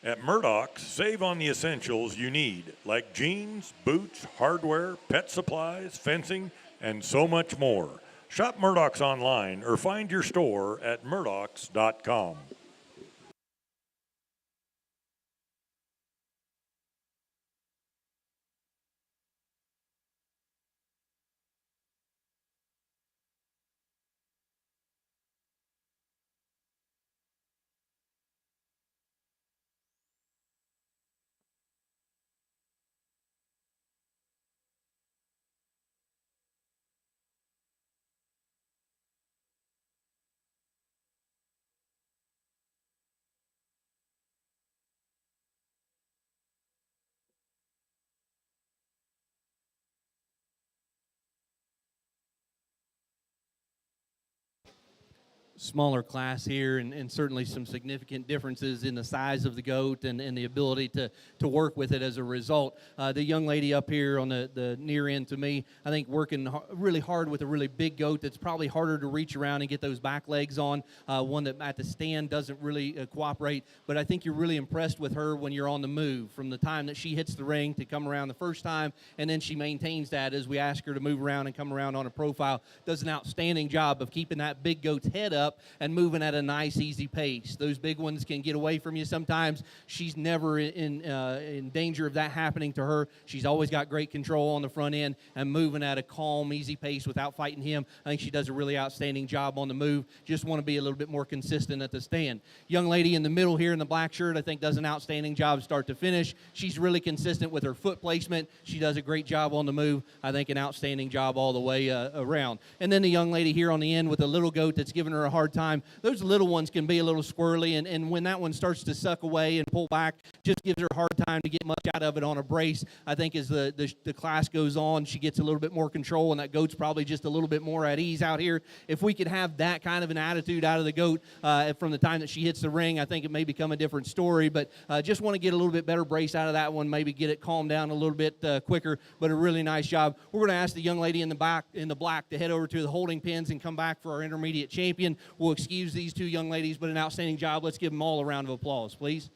At Murdoch's, save on the essentials you need, like jeans, boots, hardware, pet supplies, fencing, and so much more. Shop Murdoch's online or find your store at murdochs.com. Smaller class here, and certainly some significant differences in the size of the goat and the ability to work with it as a result. The young lady up here on the near end to me, I think working really hard with a really big goat that's probably harder to reach around and get those back legs on, one that at the stand doesn't really cooperate, but I think you're really impressed with her when you're on the move, from the time that she hits the ring to come around the first time, and then she maintains that as we ask her to move around and come around on a profile. Does an outstanding job of keeping that big goat's head up and moving at a nice, easy pace. Those big ones can get away from you sometimes. She's never in danger of that happening to her. She's always got great control on the front end and moving at a calm, easy pace without fighting him. I think she does a really outstanding job on the move. Just want to be a little bit more consistent at the stand. Young lady in the middle here in the black shirt, I think does an outstanding job start to finish. She's really consistent with her foot placement. She does a great job on the move. I think an outstanding job all the way around. And then the young lady here on the end with a little goat that's giving her a hard time. Those little ones can be a little squirrely, and when that one starts to suck away and pull back, just gives her a hard time to get much out of it on a brace. I think as the class goes on, she gets a little bit more control, and that goat's probably just a little bit more at ease out here. If we could have that kind of an attitude out of the goat from the time that she hits the ring, I think it may become a different story, but just want to get a little bit better brace out of that one, maybe get it calmed down a little bit quicker, but a really nice job. We're going to ask the young lady in the black to head over to the holding pins and come back for our intermediate champion. We'll excuse these two young ladies, but an outstanding job. Let's give them all a round of applause, please.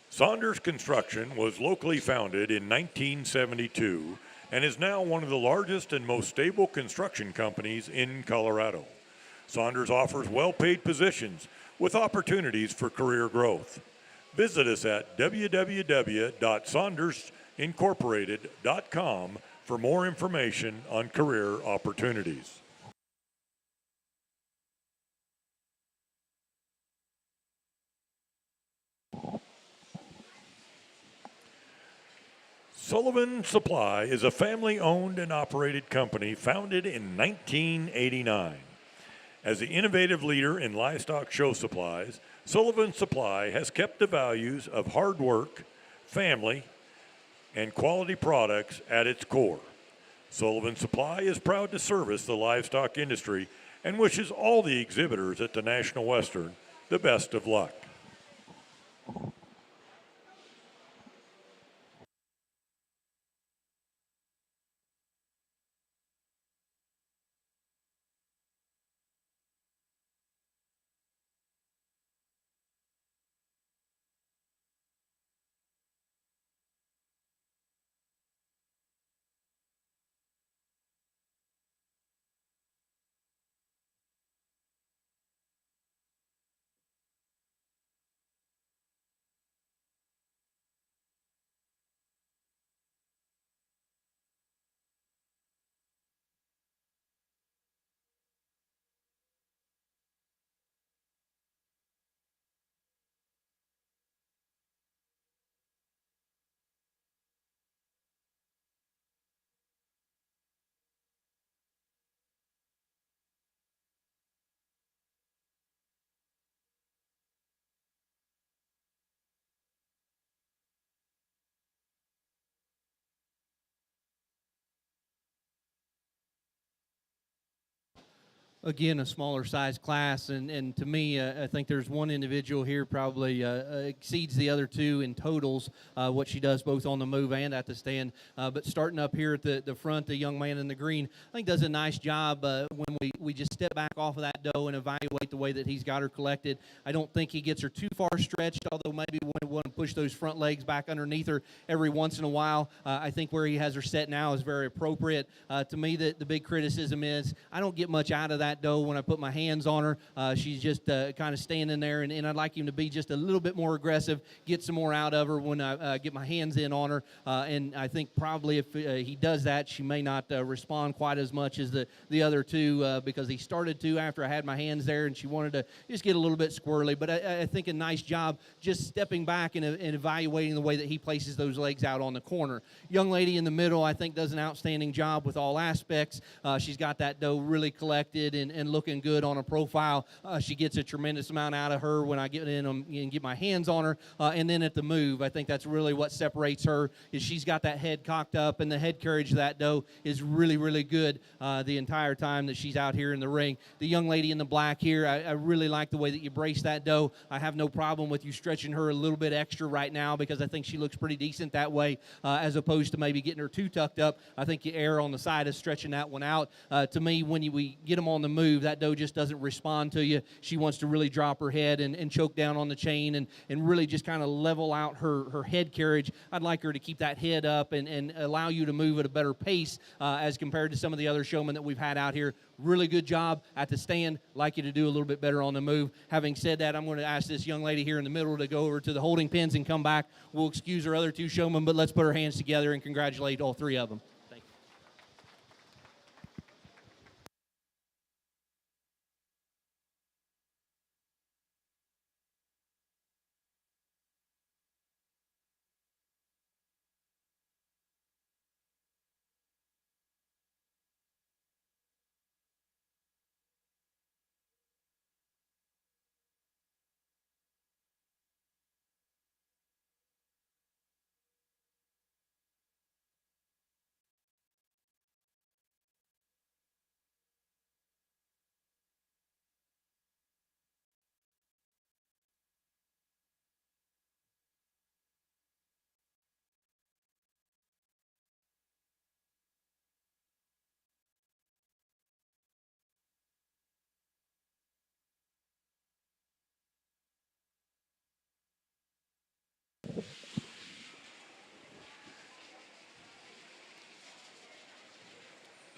Saunders Construction was locally founded in 1972 and is now one of the largest and most stable construction companies in Colorado. Saunders offers well-paid positions with opportunities for career growth. Visit us at www.saundersincorporated.com for more information on career opportunities. Sullivan Supply is a family-owned and operated company founded in 1989. As the innovative leader in livestock show supplies, Sullivan Supply has kept the values of hard work, family, and quality products at its core. Sullivan Supply is proud to service the livestock industry and wishes all the exhibitors at the National Western the best of luck. Again, a smaller size class, and to me, I think there's one individual here probably exceeds the other two in totals, what she does both on the move and at the stand. But starting up here at the front, the young man in the green, I think does a nice job when we just step back off of that doe and evaluate the way that he's got her collected. I don't think he gets her too far stretched, although maybe we want to push those front legs back underneath her every once in a while. I think where he has her set now is very appropriate. To me, the big criticism is I don't get much out of that doe when I put my hands on her. She's just kind of standing there, and I'd like him to be just a little bit more aggressive, get some more out of her when I get my hands in on her. And I think probably if he does that, she may not respond quite as much as the other two because he started to after I had my hands there, and she wanted to just get a little bit squirrely. But I think a nice job just stepping back and evaluating the way that he places those legs out on the corner. Young lady in the middle, I think, does an outstanding job with all aspects. She's got that doe really collected and looking good on a profile. She gets a tremendous amount out of her when I get in and get my hands on her. And then at the move, I think that's really what separates her is she's got that head cocked up, and the head carriage of that doe is really, really good the entire time that she's out here in the ring. The young lady in the black here, I really like the way that you brace that doe. I have no problem with you stretching her a little bit extra right now because I think she looks pretty decent that way as opposed to maybe getting her too tucked up. I think you err on the side of stretching that one out. To me, when we get them on the move, that doe just doesn't respond to you. She wants to really drop her head and choke down on the chain and really just kind of level out her head carriage. I'd like her to keep that head up and allow you to move at a better pace as compared to some of the other showmen that we've had out here. Really good job at the stand. Like you to do a little bit better on the move. Having said that, I'm going to ask this young lady here in the middle to go over to the holding pens and come back. We'll excuse our other two showmen, but let's put our hands together and congratulate all three of them. Thank you.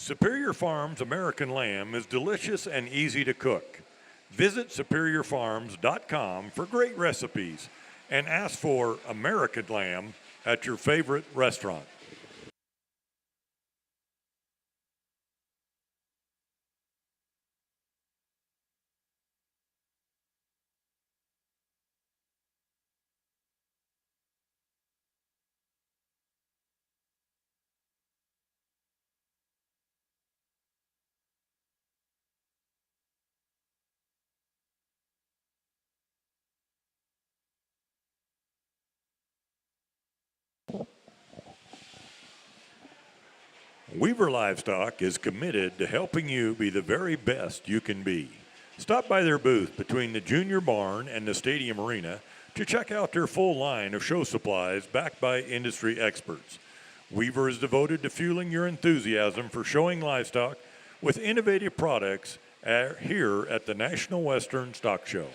Superior Farms American Lamb is delicious and easy to cook. Visit superiorfarms.com for great recipes and ask for American Lamb at your favorite restaurant. Weaver Livestock is committed to helping you be the very best you can be. Stop by their booth between the Junior Barn and the Stadium Arena to check out their full line of show supplies backed by industry experts. Weaver is devoted to fueling your enthusiasm for showing livestock with innovative products here at the National Western Stock Show.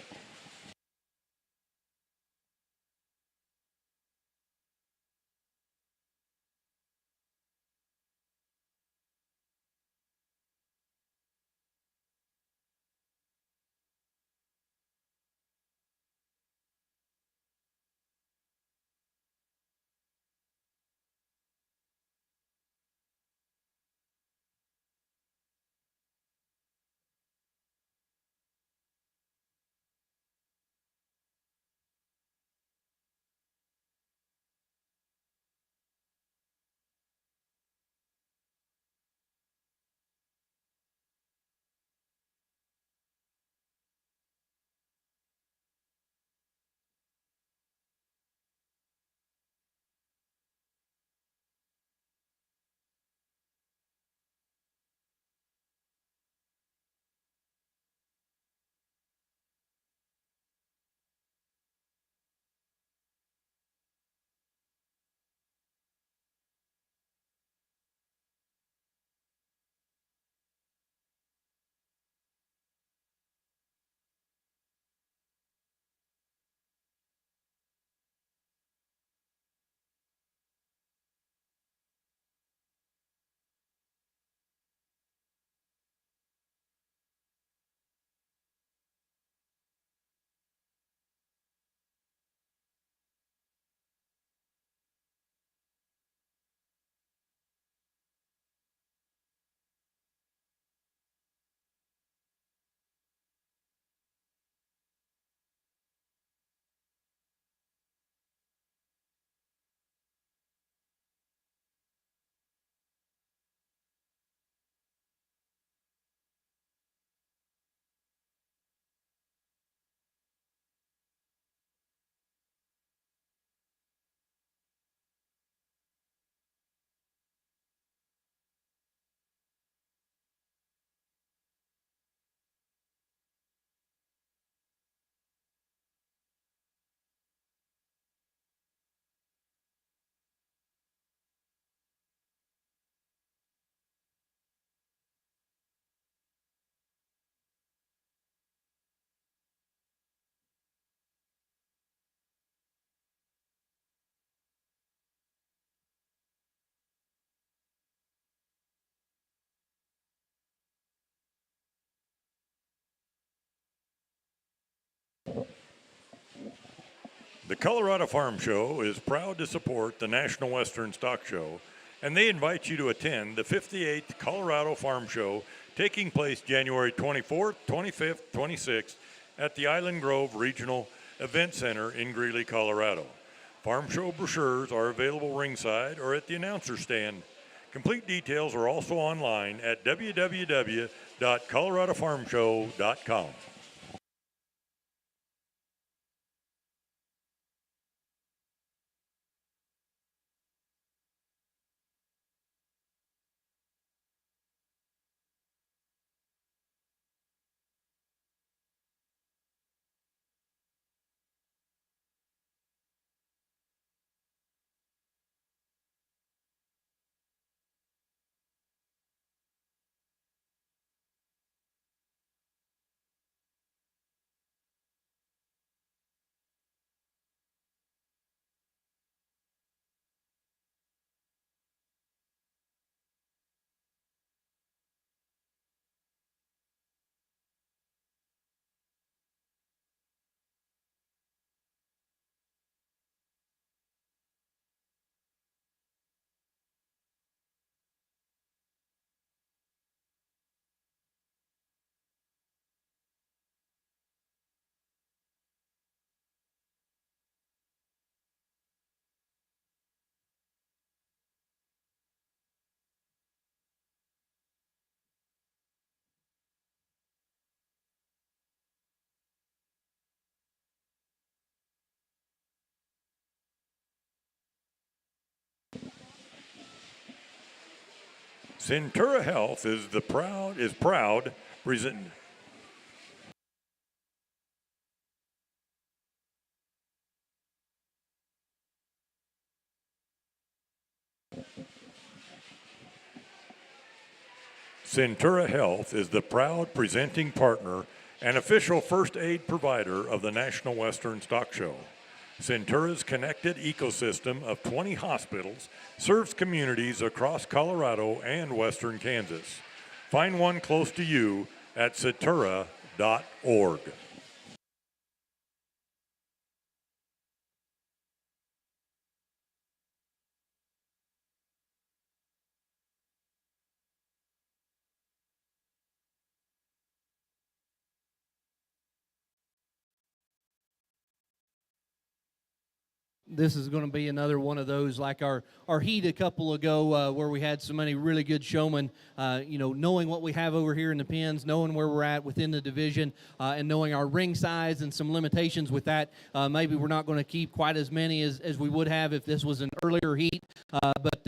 The Colorado Farm Show is proud to support the National Western Stock Show, and they invite you to attend the 58th Colorado Farm Show taking place January 24th, 25th, 26th at the Island Grove Regional Event Center in Greeley, Colorado. Farm Show brochures are available ringside or at the announcer stand. Complete details are also online at www.coloradofarmshow.com. Centura Health is proud present. Centura Health is the proud presenting partner and official first aid provider of the National Western Stock Show. Centura's connected ecosystem of 20 hospitals serves communities across Colorado and western Kansas. Find one close to you at centura.org. This is going to be another one of those like our heat a couple ago where we had so many really good showmen, knowing what we have over here in the pens, knowing where we're at within the division, and knowing our ring size and some limitations with that. Maybe we're not going to keep quite as many as we would have if this was an earlier heat, but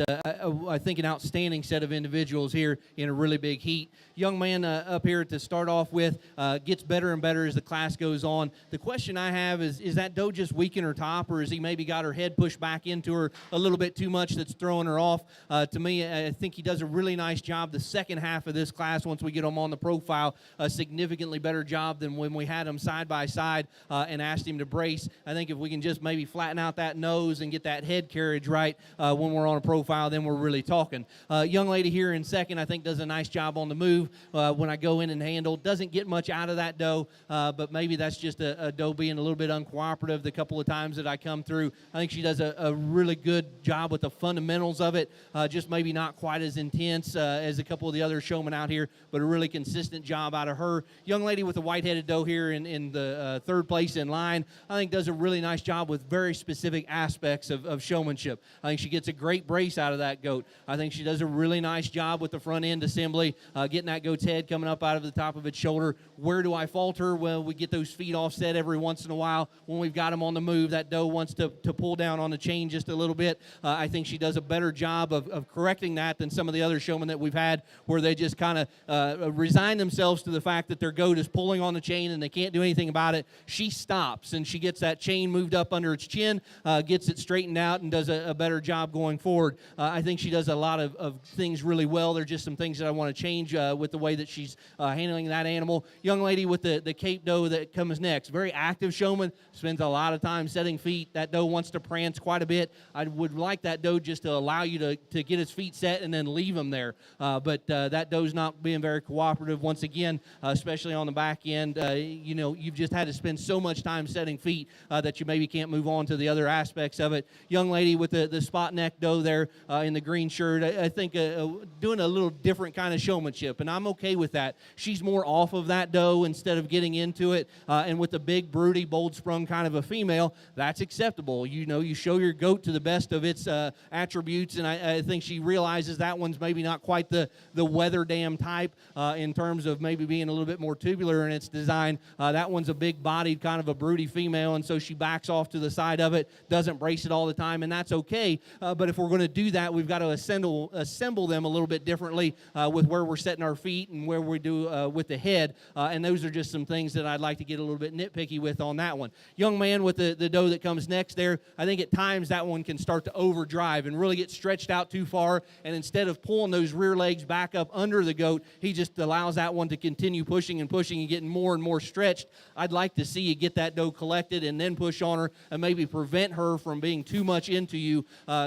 I think an outstanding set of individuals here in a really big heat. Young man up here to start off with gets better and better as the class goes on. The question I have is that doe just weak in her top, or is he maybe got her head pushed back into her a little bit too much that's throwing her off? To me, I think he does a really nice job the second half of this class once we get him on the profile, a significantly better job than when we had him side by side and asked him to brace. I think if we can just maybe flatten out that nose and get that head carriage right when we're on a profile, then we're really talking. Young lady here in second, I think, does a nice job on the move. When I go in and handle, doesn't get much out of that doe, but maybe that's just a doe being a little bit uncooperative the couple of times that I come through. I think she does a really good job with the fundamentals of it, just maybe not quite as intense as a couple of the other showmen out here, but a really consistent job out of her. Young lady with the white-headed doe here in the third place in line, I think does a really nice job with very specific aspects of showmanship. I think she gets a great brace out of that goat. I think she does a really nice job with the front end assembly, getting that goat's head coming up out of the top of its shoulder. Where do I falter? Well, we get those feet offset every once in a while when we've got them on the move. That doe wants to pull down on the chain just a little bit. I think she does a better job of correcting that than some of the other showmen that we've had, where they just kind of resign themselves to the fact that their goat is pulling on the chain and they can't do anything about it. She stops and she gets that chain moved up under its chin, gets it straightened out, and does a better job going forward. I think she does a lot of things really well. There are just some things that I want to change with the way that she's handling that animal. Young lady with the Cape doe that comes next, very active showman, spends a lot of time setting feet. That doe wants to prance quite a bit. I would like that doe just to allow you to get his feet set and then leave him there. But that doe's not being very cooperative once again, especially on the back end. You've just had to spend so much time setting feet that you maybe can't move on to the other aspects of it. Young lady with the spot neck doe there in the green shirt, I think doing a little different kind of showmanship, and I'm okay with that. She's more off of that doe instead of getting into it, and with the big, broody, bold-sprung kind of a female, that's acceptable. You show your goat to the best of its attributes, and I think she realizes that one's maybe not quite the weather dam type in terms of maybe being a little bit more tubular in its design. That one's a big-bodied kind of a broody female, and so she backs off to the side of it, doesn't brace it all the time, and that's okay. But if we're going to do that, we've got to assemble them a little bit differently with where we're setting our feet and where we do with the head, and those are just some things that I'd like to get a little bit nitpicky with on that one. Young man with the doe that comes next there, I think at times that one can start to overdrive and really get stretched out too far, and instead of pulling those rear legs back up under the goat, he just allows that one to continue pushing and getting more and more stretched. I'd like to see you get that doe collected and then push on her and maybe prevent her from being too much into you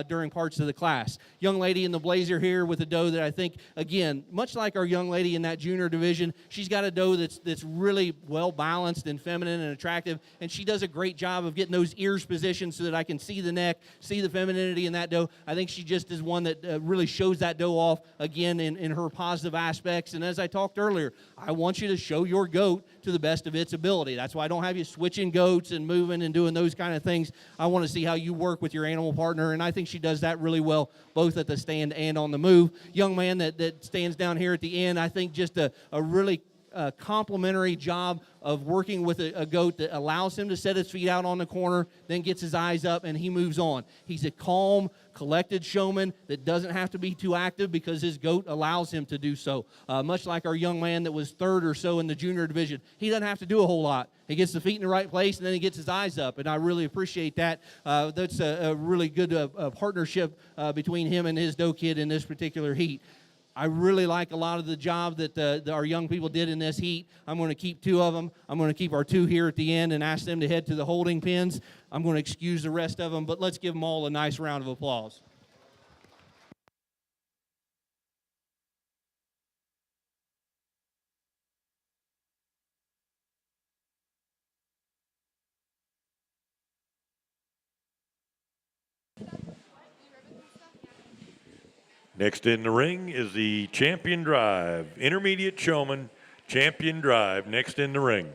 during parts of the class. Young lady in the blazer here with a doe that I think, again, much like our young lady in that junior division, she's got a doe that's really well balanced and feminine and attractive, and she does a great job of getting those ears positioned so that I can see the neck, see the femininity in that doe. I think she just is one that really shows that doe off, again, in her positive aspects. And as I talked earlier, I want you to show your goat to the best of its ability. That's why I don't have you switching goats and moving and doing those kind of things. I want to see how you work with your animal partner, and I think she does that really well, both at the stand and on the move. Young man that stands down here at the end, I think just a really a complimentary job of working with a goat that allows him to set his feet out on the corner, then gets his eyes up, and he moves on. He's a calm, collected showman that doesn't have to be too active because his goat allows him to do so. Much like our young man that was third or so in the junior division. He doesn't have to do a whole lot. He gets the feet in the right place, and then he gets his eyes up, and I really appreciate that. That's a really good partnership between him and his doe kid in this particular heat. I really like a lot of the job that our young people did in this heat. I'm going to keep 2 of them. I'm going to keep our 2 here at the end and ask them to head to the holding pens. I'm going to excuse the rest of them, but let's give them all a nice round of applause. Next in the ring is the Champion Drive, intermediate showman, Champion Drive, next in the ring.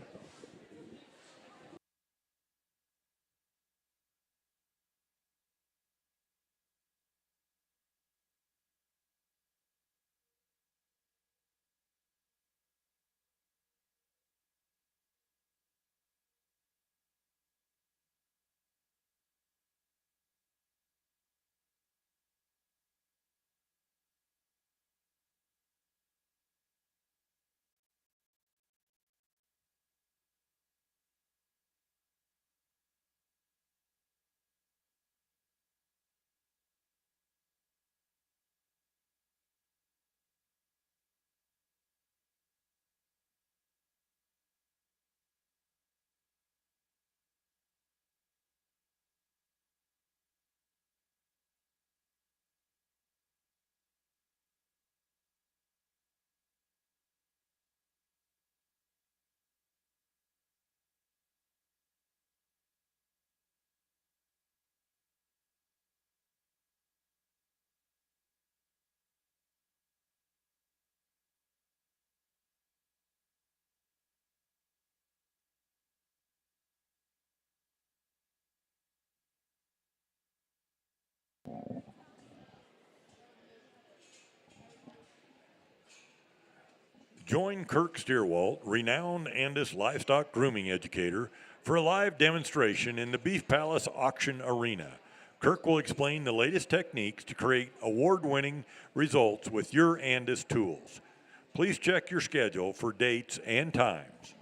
Join Kirk Steerwalt, renowned Andis livestock grooming educator, for a live demonstration in the Beef Palace Auction Arena. Kirk will explain the latest techniques to create award-winning results with your Andis tools. Please check your schedule for dates and times.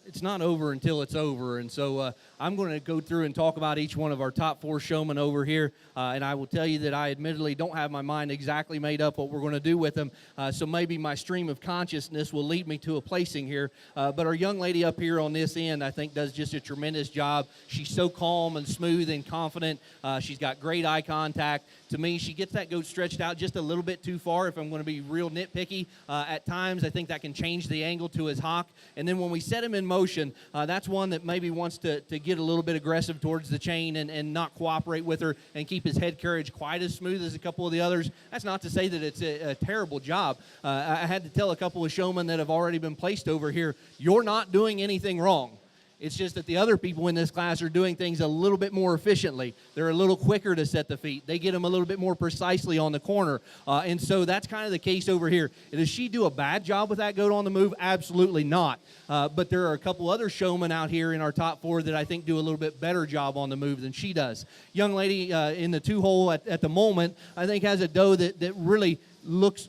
It's not over until it's over. And so I'm going to go through and talk about each one of our top 4 showmen over here. And I will tell you that I admittedly don't have my mind exactly made up what we're going to do with them. So maybe my stream of consciousness will lead me to a placing here. But our young lady up here on this end, I think, does just a tremendous job. She's so calm and smooth and confident. She's got great eye contact. To me, she gets that goat stretched out just a little bit too far if I'm going to be real nitpicky. At times, I think that can change the angle to his hock. And then when we set him in motion, that's one that maybe wants to get a little bit aggressive towards the chain and not cooperate with her and keep his head carriage quite as smooth as a couple of the others. That's not to say that it's a terrible job. I had to tell a couple of showmen that have already been placed over here, you're not doing anything wrong. It's just that the other people in this class are doing things a little bit more efficiently. They're a little quicker to set the feet. They get them a little bit more precisely on the corner. And so that's kind of the case over here. Does she do a bad job with that goat on the move? Absolutely not. But there are a couple other showmen out here in our top 4 that I think do a little bit better job on the move than she does. Young lady in the 2-hole at the moment, I think has a doe that really looks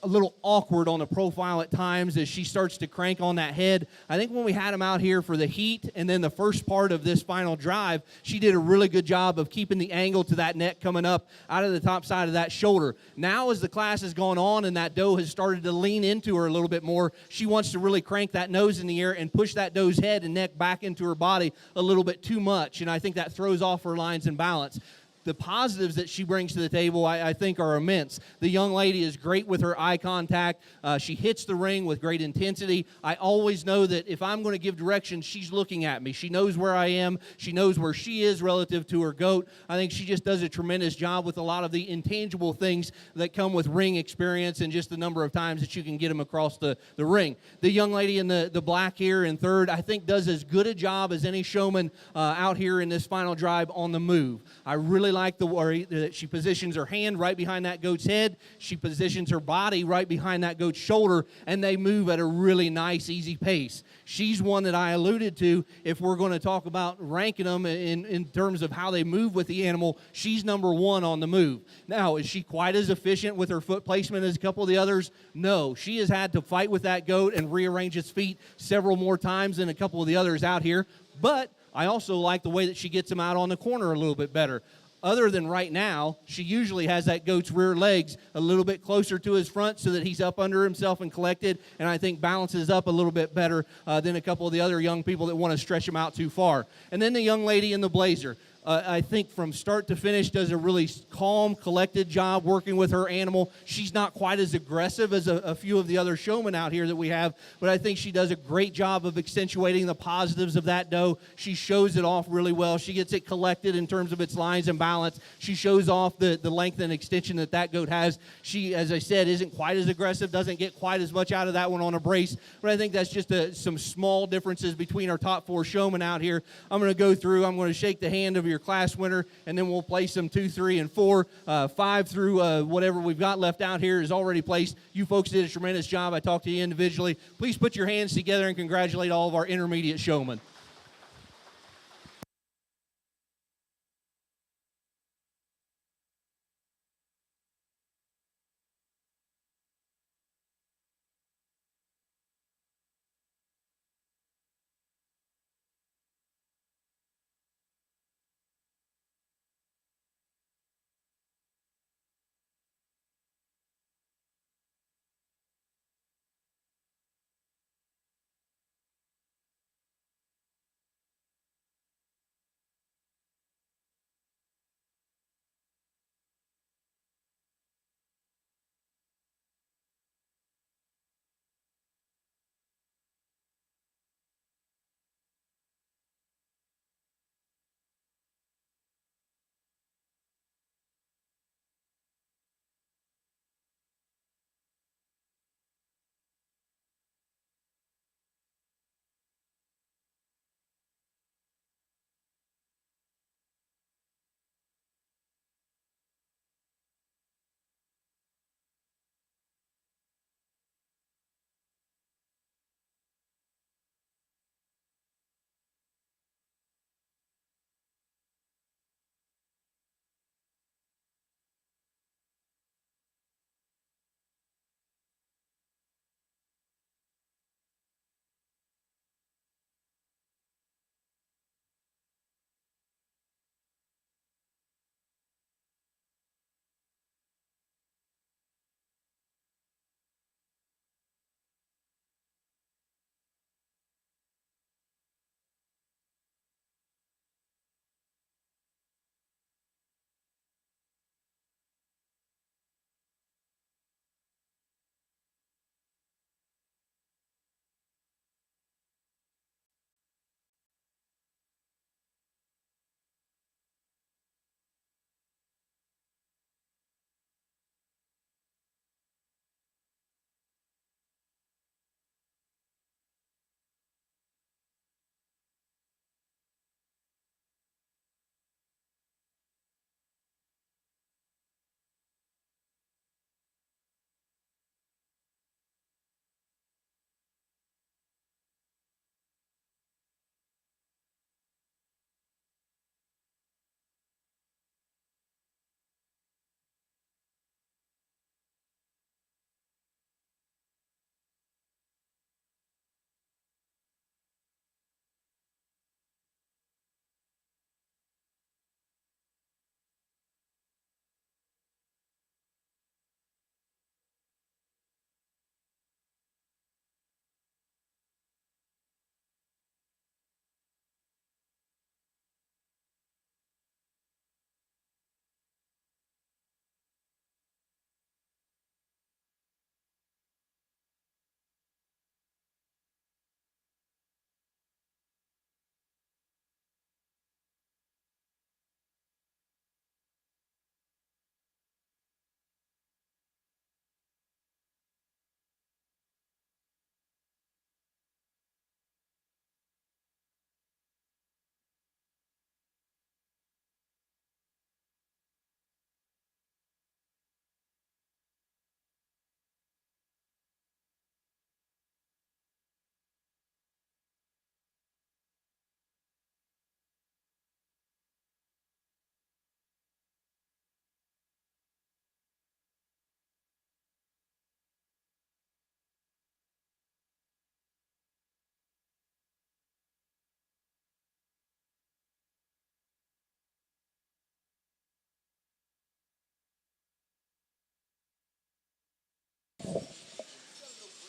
a little awkward on the profile at times as she starts to crank on that head. I think when we had him out here for the heat and then the first part of this final drive, she did a really good job of keeping the angle to that neck coming up out of the top side of that shoulder. Now as the class has gone on and that doe has started to lean into her a little bit more, she wants to really crank that nose in the air and push that doe's head and neck back into her body a little bit too much, and I think that throws off her lines and balance. The positives that she brings to the table, I think, are immense. The young lady is great with her eye contact. She hits the ring with great intensity. I always know that if I'm going to give direction, she's looking at me. She knows where I am. She knows where she is relative to her goat. I think she just does a tremendous job with a lot of the intangible things that come with ring experience and just the number of times that you can get them across the ring. The young lady in the black here in third, I think, does as good a job as any showman out here in this final drive on the move. I really like the way that she positions her hand right behind that goat's head. She positions her body right behind that goat's shoulder, and they move at a really nice, easy pace. She's one that I alluded to. If we're going to talk about ranking them in terms of how they move with the animal, she's number 1 on the move. Now, is she quite as efficient with her foot placement as a couple of the others? No. She has had to fight with that goat and rearrange its feet several more times than a couple of the others out here. But I also like the way that she gets them out on the corner a little bit better. Other than right now, she usually has that goat's rear legs a little bit closer to his front so that he's up under himself and collected, and I think balances up a little bit better than a couple of the other young people that want to stretch him out too far. And then the young lady in the blazer. I think from start to finish does a really calm, collected job working with her animal. She's not quite as aggressive as a few of the other showmen out here that we have, but I think she does a great job of accentuating the positives of that doe. She shows it off really well. She gets it collected in terms of its lines and balance. She shows off the length and extension that goat has. She, as I said, isn't quite as aggressive, doesn't get quite as much out of that one on a brace, but I think that's just some small differences between our top 4 showmen out here. I'm going to go through. I'm going to shake the hand of your class winner, and then we'll place them 2, 3, and 4. 5 through whatever we've got left out here is already placed. You folks did a tremendous job. I talked to you individually. Please put your hands together and congratulate all of our intermediate showmen.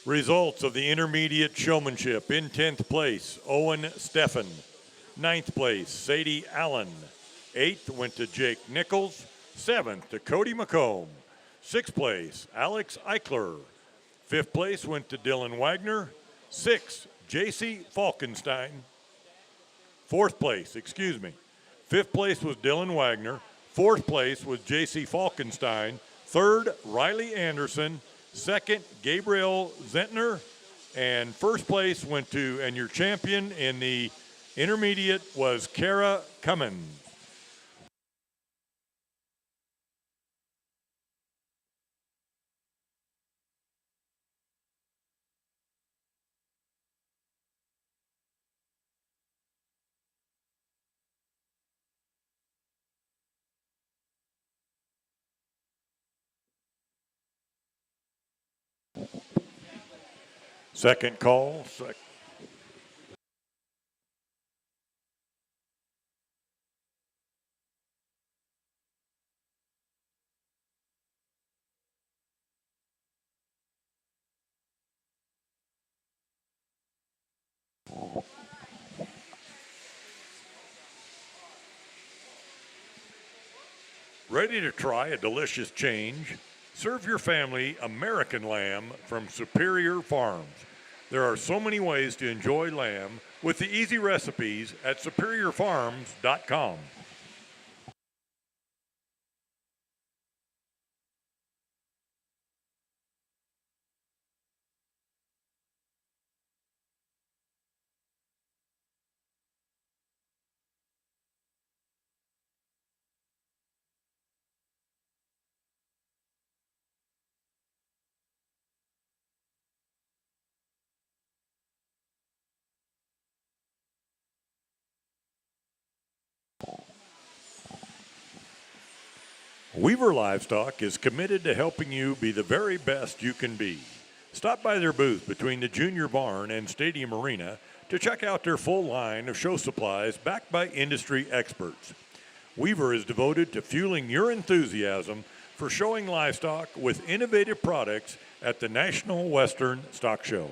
Results of the intermediate showmanship: in 10th place, Owen Steffen. 9th place, Sadie Allen. 8th went to Jake Nichols. 7th to Cody McComb. 6th place, Alex Eichler. 5th place went to Dylan Wagner. 6th, JC Falkenstein. 4th place, 5th place was Dylan Wagner. 4th place was JC Falkenstein. 3rd, Riley Anderson. 2nd, Gabriel Zentner. And 1st place went to, and your champion in the intermediate was Kara Cummins. Second call. Ready to try a delicious change? Serve your family American lamb from Superior Farms. There are so many ways to enjoy lamb with the easy recipes at superiorfarms.com. Weaver Livestock is committed to helping you be the very best you can be. Stop by their booth between the Junior Barn and Stadium Arena to check out their full line of show supplies backed by industry experts. Weaver is devoted to fueling your enthusiasm for showing livestock with innovative products at the National Western Stock Show.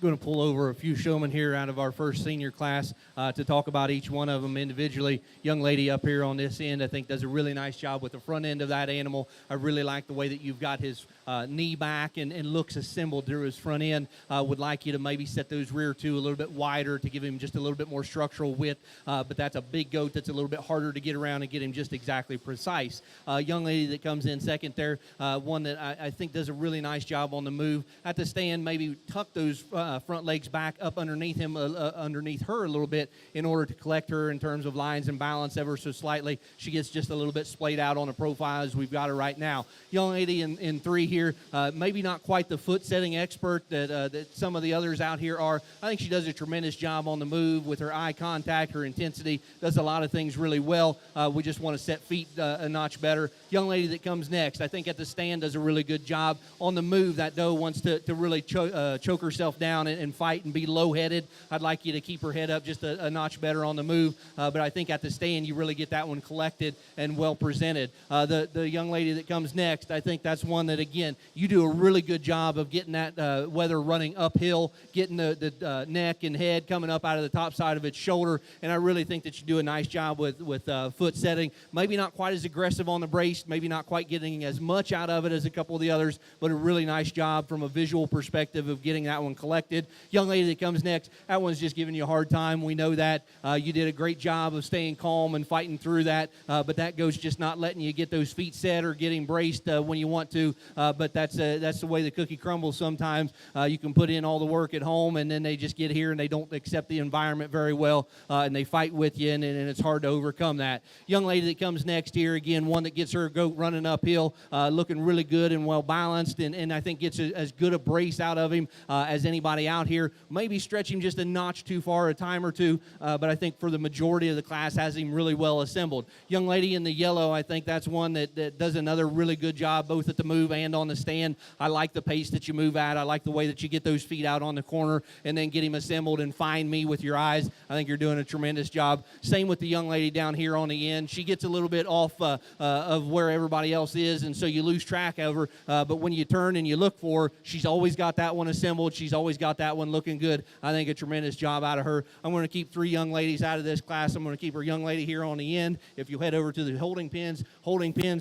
Going to pull over a few showmen here out of our first senior class to talk about each one of them individually. Young lady up here on this end, I think, does a really nice job with the front end of that animal. I really like the way that you've got his knee back and looks assembled through his front end. Would like you to maybe set those rear two a little bit wider to give him just a little bit more structural width, but that's a big goat that's a little bit harder to get around and get him just exactly precise. Young lady that comes in second there, one that I think does a really nice job on the move. At the stand, maybe tuck those front legs back up underneath him, underneath her a little bit in order to collect her in terms of lines and balance ever so slightly. She gets just a little bit splayed out on the profile as we've got her right now. Young lady in three here, maybe not quite the foot setting expert that some of the others out here are. I think she does a tremendous job on the move with her eye contact, her intensity, does a lot of things really well. We just want to set feet a notch better. Young lady that comes next, I think at the stand does a really good job on the move. That doe wants to really choke herself down around and fight and be low-headed. I'd like you to keep her head up just a notch better on the move. But I think at the stand, you really get that one collected and well presented. The young lady that comes next, I think that's one that, again, you do a really good job of getting that weather running uphill, getting the neck and head coming up out of the top side of its shoulder. And I really think that you do a nice job with foot setting. Maybe not quite as aggressive on the brace, maybe not quite getting as much out of it as a couple of the others, but a really nice job from a visual perspective of getting that one collected. Young lady that comes next, that one's just giving you a hard time. We know that. You did a great job of staying calm and fighting through that, but that goes just not letting you get those feet set or getting braced when you want to. But that's the way the cookie crumbles sometimes. You can put in all the work at home, and then they just get here and they don't accept the environment very well, and they fight with you, and it's hard to overcome that. Young lady that comes next here, again, one that gets her goat running uphill, looking really good and well balanced, and I think gets as good a brace out of him as anybody out here. Maybe stretch him just a notch too far, a time or two, but I think for the majority of the class has him really well assembled. Young lady in the yellow, I think that's one that does another really good job both at the move and on the stand. I like the pace that you move at. I like the way that you get those feet out on the corner and then get him assembled and find me with your eyes. I think you're doing a tremendous job. Same with the young lady down here on the end. She gets a little bit off of where everybody else is, and so you lose track of her. But when you turn and you look for her, she's always got that one assembled. She's always got that one looking good. I think a tremendous job out of her. I'm going to keep 3 young ladies out of this class. I'm going to keep her young lady here on the end. If you head over to the holding pins,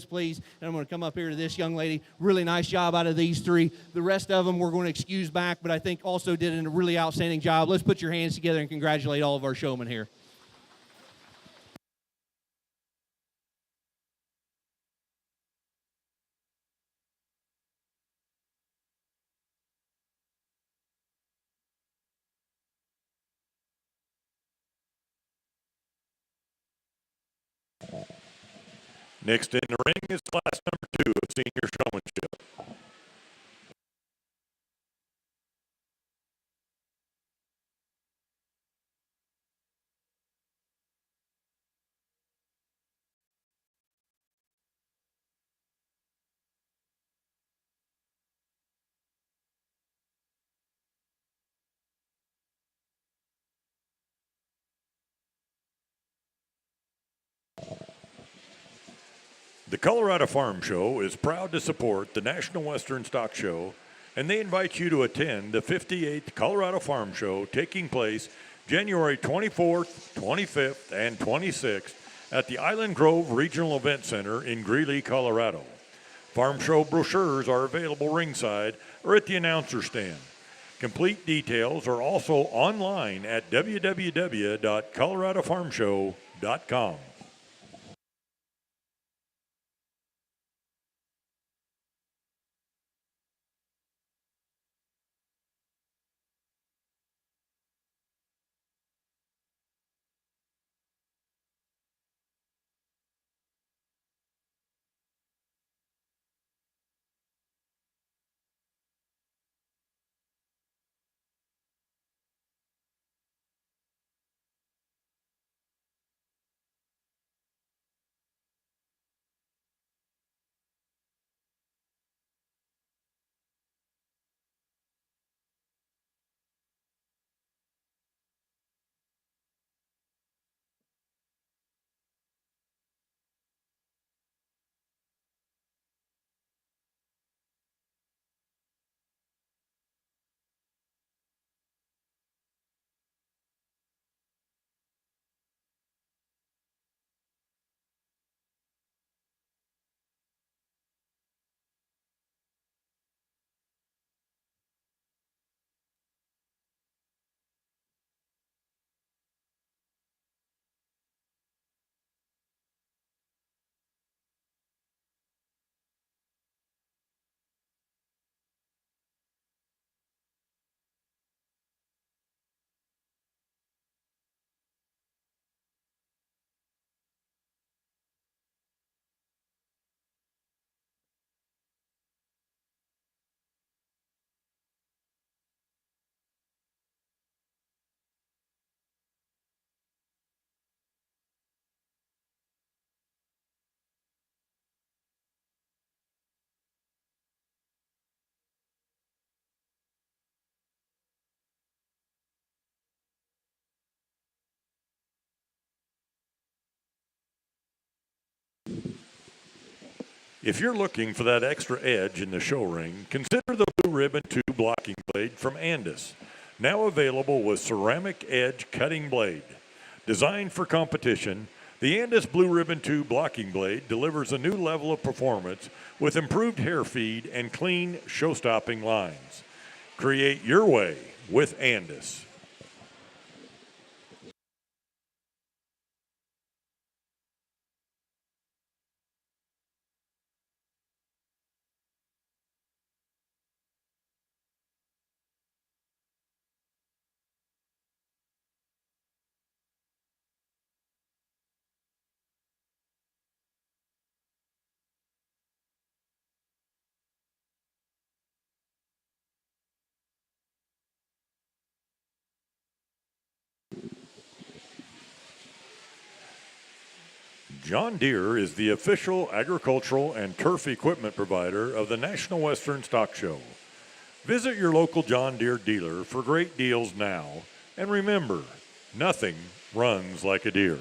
please. And I'm going to come up here to this young lady. Really nice job out of these 3. The rest of them we're going to excuse back, but I think also did a really outstanding job. Let's put your hands together and congratulate all of our showmen here. Next in the ring is class number 2 of senior showmanship. The Colorado Farm Show is proud to support the National Western Stock Show, and they invite you to attend the 58th Colorado Farm Show taking place January 24th, 25th, and 26th at the Island Grove Regional Event Center in Greeley, Colorado. Farm Show brochures are available ringside or at the announcer stand. Complete details are also online at www.coloradofarmshow.com. If you're looking for that extra edge in the show ring, consider the Blue Ribbon 2 blocking blade from Andis, now available with ceramic edge cutting blade. Designed for competition, the Andis Blue Ribbon 2 blocking blade delivers a new level of performance with improved hair feed and clean, show-stopping lines. Create your way with Andis. John Deere is the official agricultural and turf equipment provider of the National Western Stock Show. Visit your local John Deere dealer for great deals now, and remember, nothing runs like a Deere.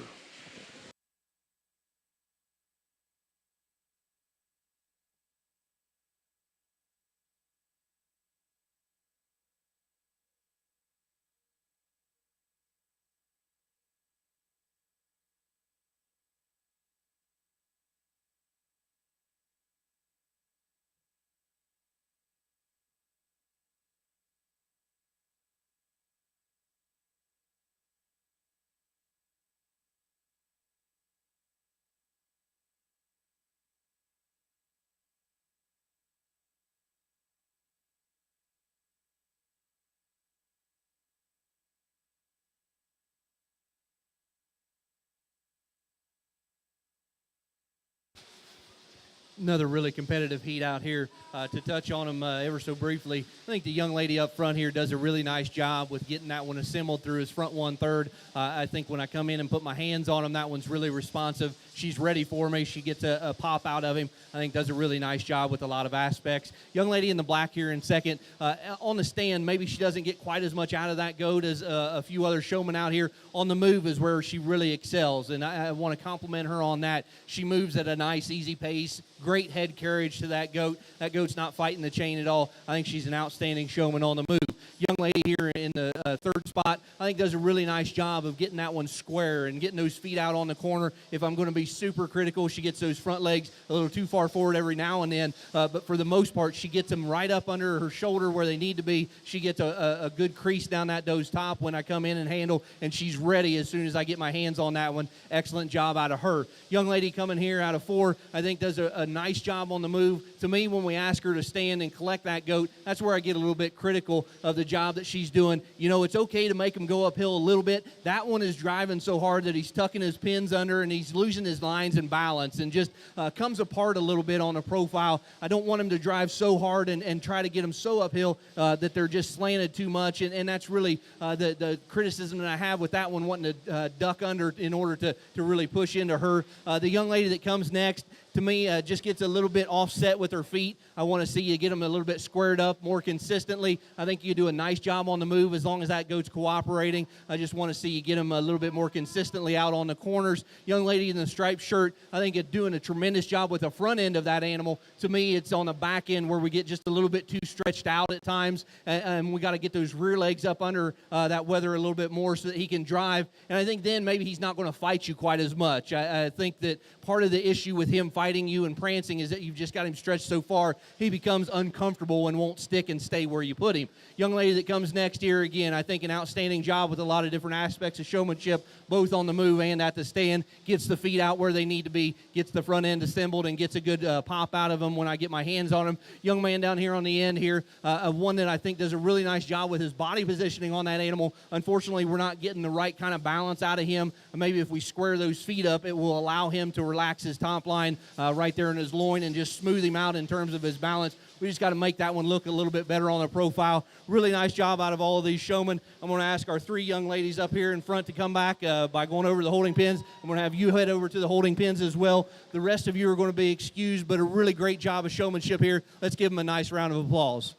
Another really competitive heat out here. To touch on them ever so briefly, I think the young lady up front here does a really nice job with getting that one assembled through his front 1/3. I think when I come in and put my hands on him, that one's really responsive. She's ready for me. She gets a pop out of him. I think does a really nice job with a lot of aspects. Young lady in the black here in second. On the stand, maybe she doesn't get quite as much out of that goat as a few other showmen out here. On the move is where she really excels, and I want to compliment her on that. She moves at a nice, easy pace. Great head carriage to that goat. That goat's not fighting the chain at all. I think she's an outstanding showman on the move. Young lady here in the third spot, I think does a really nice job of getting that one square and getting those feet out on the corner. If I'm going to be super critical, she gets those front legs a little too far forward every now and then. But for the most part, she gets them right up under her shoulder where they need to be. She gets a good crease down that doe's top when I come in and handle, and she's ready as soon as I get my hands on that one. Excellent job out of her. Young lady coming here out of 4, I think does a nice job on the move. To me, when we ask her to stand and collect that goat, that's where I get a little bit critical of the job that she's doing. You know, it's okay to make him go uphill a little bit. That one is driving so hard that he's tucking his pins under and he's losing his lines and balance and just comes apart a little bit on the profile. I don't want him to drive so hard and try to get him so uphill that they're just slanted too much, and that's really the criticism that I have with that one, wanting to duck under in order to really push into her. The young lady that comes next, to me, just gets a little bit offset with her feet. I want to see you get them a little bit squared up more consistently. I think you do a nice job on the move as long as that goat's cooperating. I just want to see you get them a little bit more consistently out on the corners. Young lady in the striped shirt, I think it's doing a tremendous job with the front end of that animal. To me, it's on the back end where we get just a little bit too stretched out at times, and we got to get those rear legs up under that weather a little bit more so that he can drive. And I think then maybe he's not going to fight you quite as much. I think that part of the issue with him fighting you and prancing is that you've just got him stretched so far, he becomes uncomfortable and won't stick and stay where you put him. Young lady that comes next here, again, I think an outstanding job with a lot of different aspects of showmanship, both on the move and at the stand. Gets the feet out where they need to be, gets the front end assembled, and gets a good pop out of them when I get my hands on him. Young man down here on the end here, one that I think does a really nice job with his body positioning on that animal. Unfortunately, we're not getting the right kind of balance out of him. Maybe if we square those feet up, it will allow him to relax his top line right there in his loin and just smooth him out in terms of his balance. We just got to make that one look a little bit better on the profile. Really nice job out of all of these showmen. I'm going to ask our 3 young ladies up here in front to come back by going over to the holding pins. I'm going to have you head over to the holding pins as well. The rest of you are going to be excused, but a really great job of showmanship here. Let's give them a nice round of applause.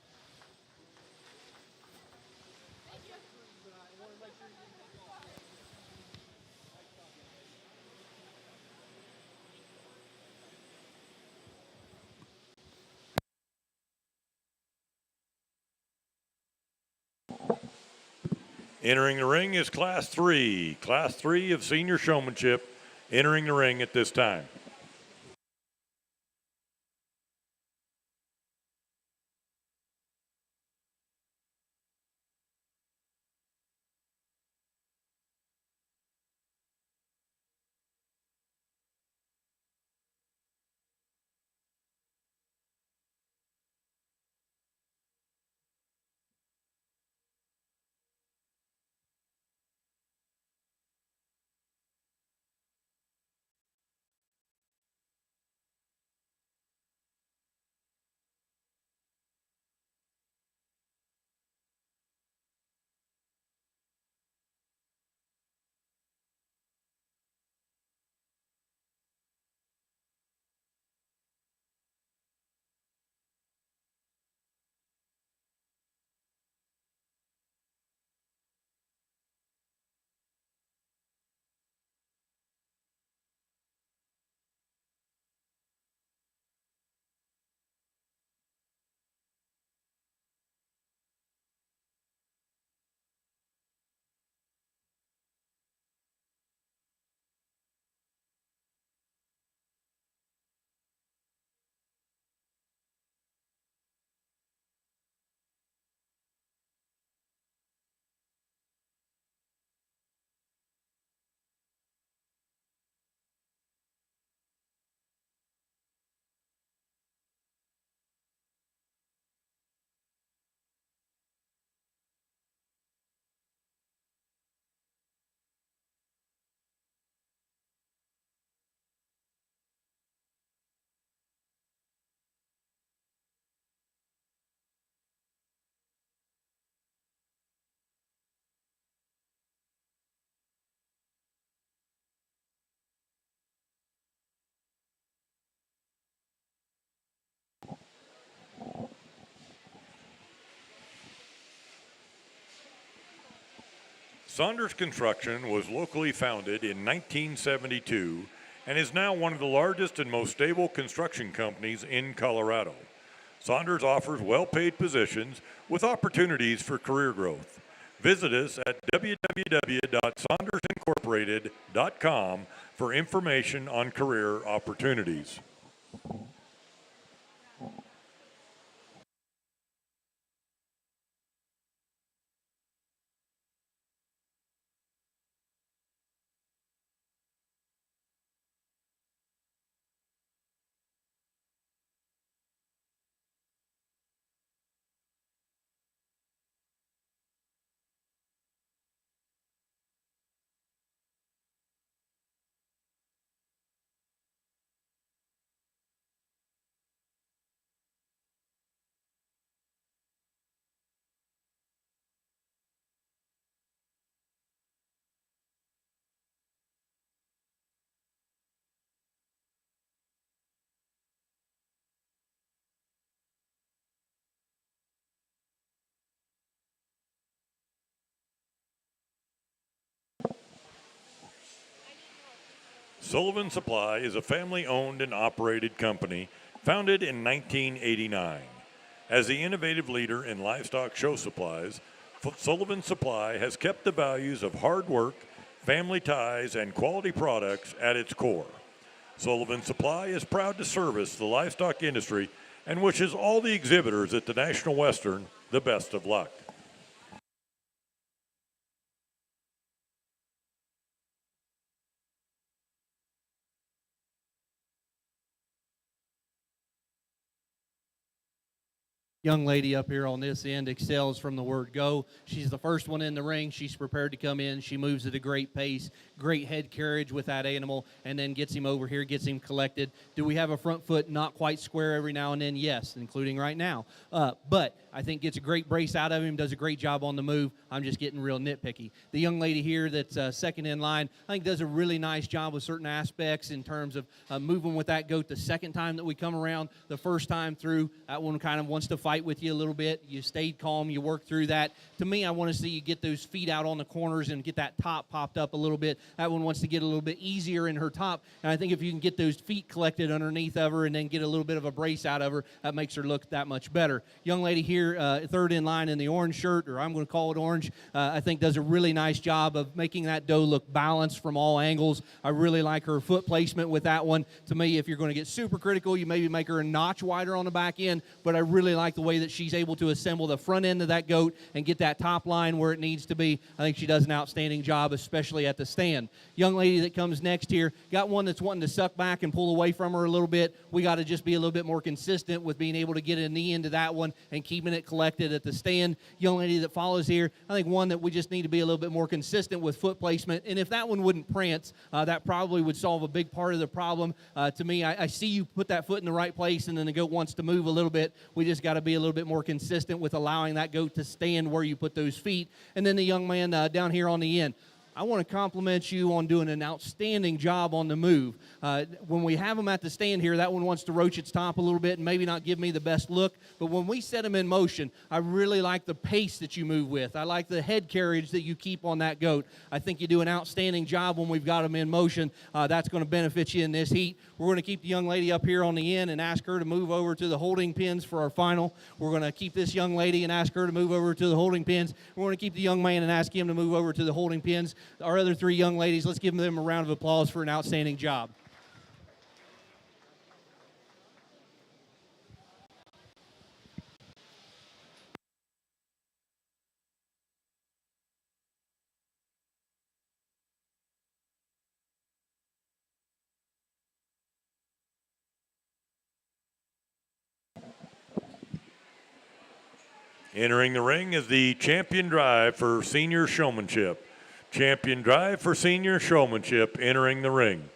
Entering the ring is Class 3. Class 3 of senior showmanship entering the ring at this time. Saunders Construction was locally founded in 1972 and is now one of the largest and most stable construction companies in Colorado. Saunders offers well-paid positions with opportunities for career growth. Visit us at www.saundersincorporated.com for information on career opportunities. Sullivan Supply is a family-owned and operated company founded in 1989. As the innovative leader in livestock show supplies, Sullivan Supply has kept the values of hard work, family ties, and quality products at its core. Sullivan Supply is proud to service the livestock industry and wishes all the exhibitors at the National Western the best of luck. Young lady up here on this end excels from the word go. She's the first one in the ring. She's prepared to come in. She moves at a great pace, great head carriage with that animal, and then gets him over here, gets him collected. Do we have a front foot not quite square every now and then? Yes, including right now. But I think gets a great brace out of him, does a great job on the move. I'm just getting real nitpicky. The young lady here that's second in line, I think does a really nice job with certain aspects in terms of moving with that goat the second time that we come around. The first time through, that one kind of wants to fight with you a little bit. You stayed calm, you worked through that. To me, I want to see you get those feet out on the corners and get that top popped up a little bit. That one wants to get a little bit easier in her top, and I think if you can get those feet collected underneath of her and then get a little bit of a brace out of her, that makes her look that much better. Young lady here here, third in line in the orange shirt, or I'm going to call it orange, I think does a really nice job of making that doe look balanced from all angles. I really like her foot placement with that one. To me, if you're going to get super critical, you maybe make her a notch wider on the back end, but I really like the way that she's able to assemble the front end of that goat and get that top line where it needs to be. I think she does an outstanding job, especially at the stand. Young lady that comes next here, got one that's wanting to suck back and pull away from her a little bit. We got to just be a little bit more consistent with being able to get a knee into that one and keeping it collected at the stand. Young lady that follows here, I think one that we just need to be a little bit more consistent with foot placement. And if that one wouldn't prance, that probably would solve a big part of the problem. To me, I see you put that foot in the right place, and then the goat wants to move a little bit. We just got to be a little bit more consistent with allowing that goat to stand where you put those feet. And then the young man down here on the end, I want to compliment you on doing an outstanding job on the move. When we have them at the stand here, that one wants to roach its top a little bit and maybe not give me the best look. But when we set them in motion, I really like the pace that you move with. I like the head carriage that you keep on that goat. I think you do an outstanding job when we've got them in motion. That's going to benefit you in this heat. We're going to keep the young lady up here on the end and ask her to move over to the holding pins for our final. We're going to keep this young lady and ask her to move over to the holding pins. We're going to keep the young man and ask him to move over to the holding pins. Our other three young ladies, let's give them a round of applause for an outstanding job. Entering the ring is the champion drive for senior showmanship. Champion drive for senior showmanship entering the ring.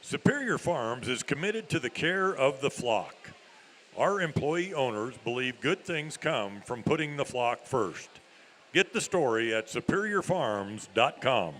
Superior Farms is committed to the care of the flock. Our employee owners believe good things come from putting the flock first. Get the story at superiorfarms.com.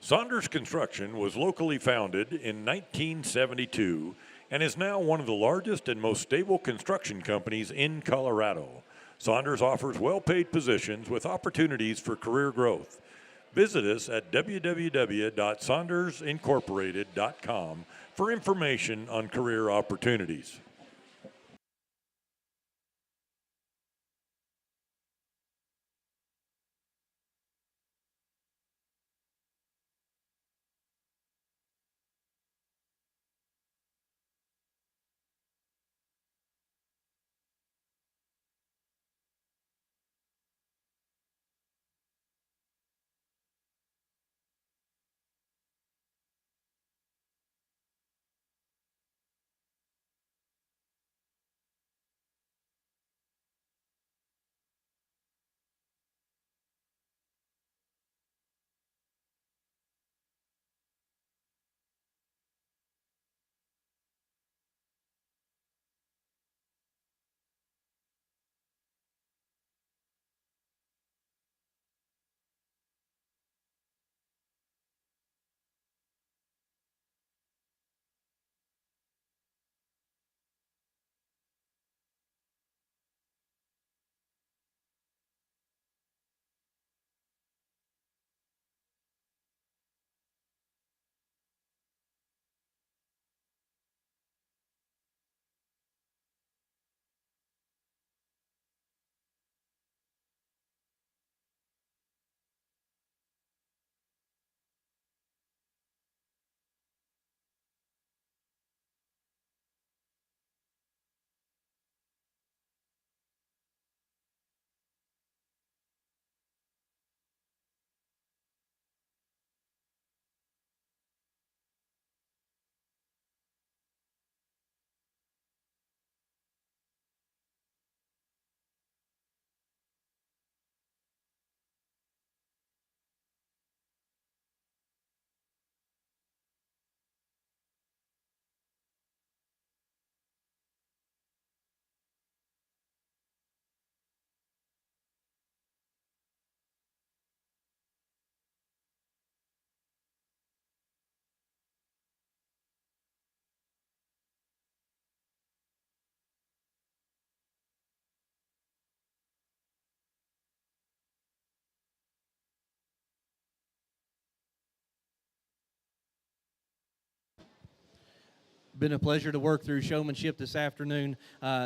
Saunders Construction was locally founded in 1972 and is now one of the largest and most stable construction companies in Colorado. Saunders offers well-paid positions with opportunities for career growth. Visit us at www.saundersincorporated.com for information on career opportunities. Been a pleasure to work through Showmanship this afternoon.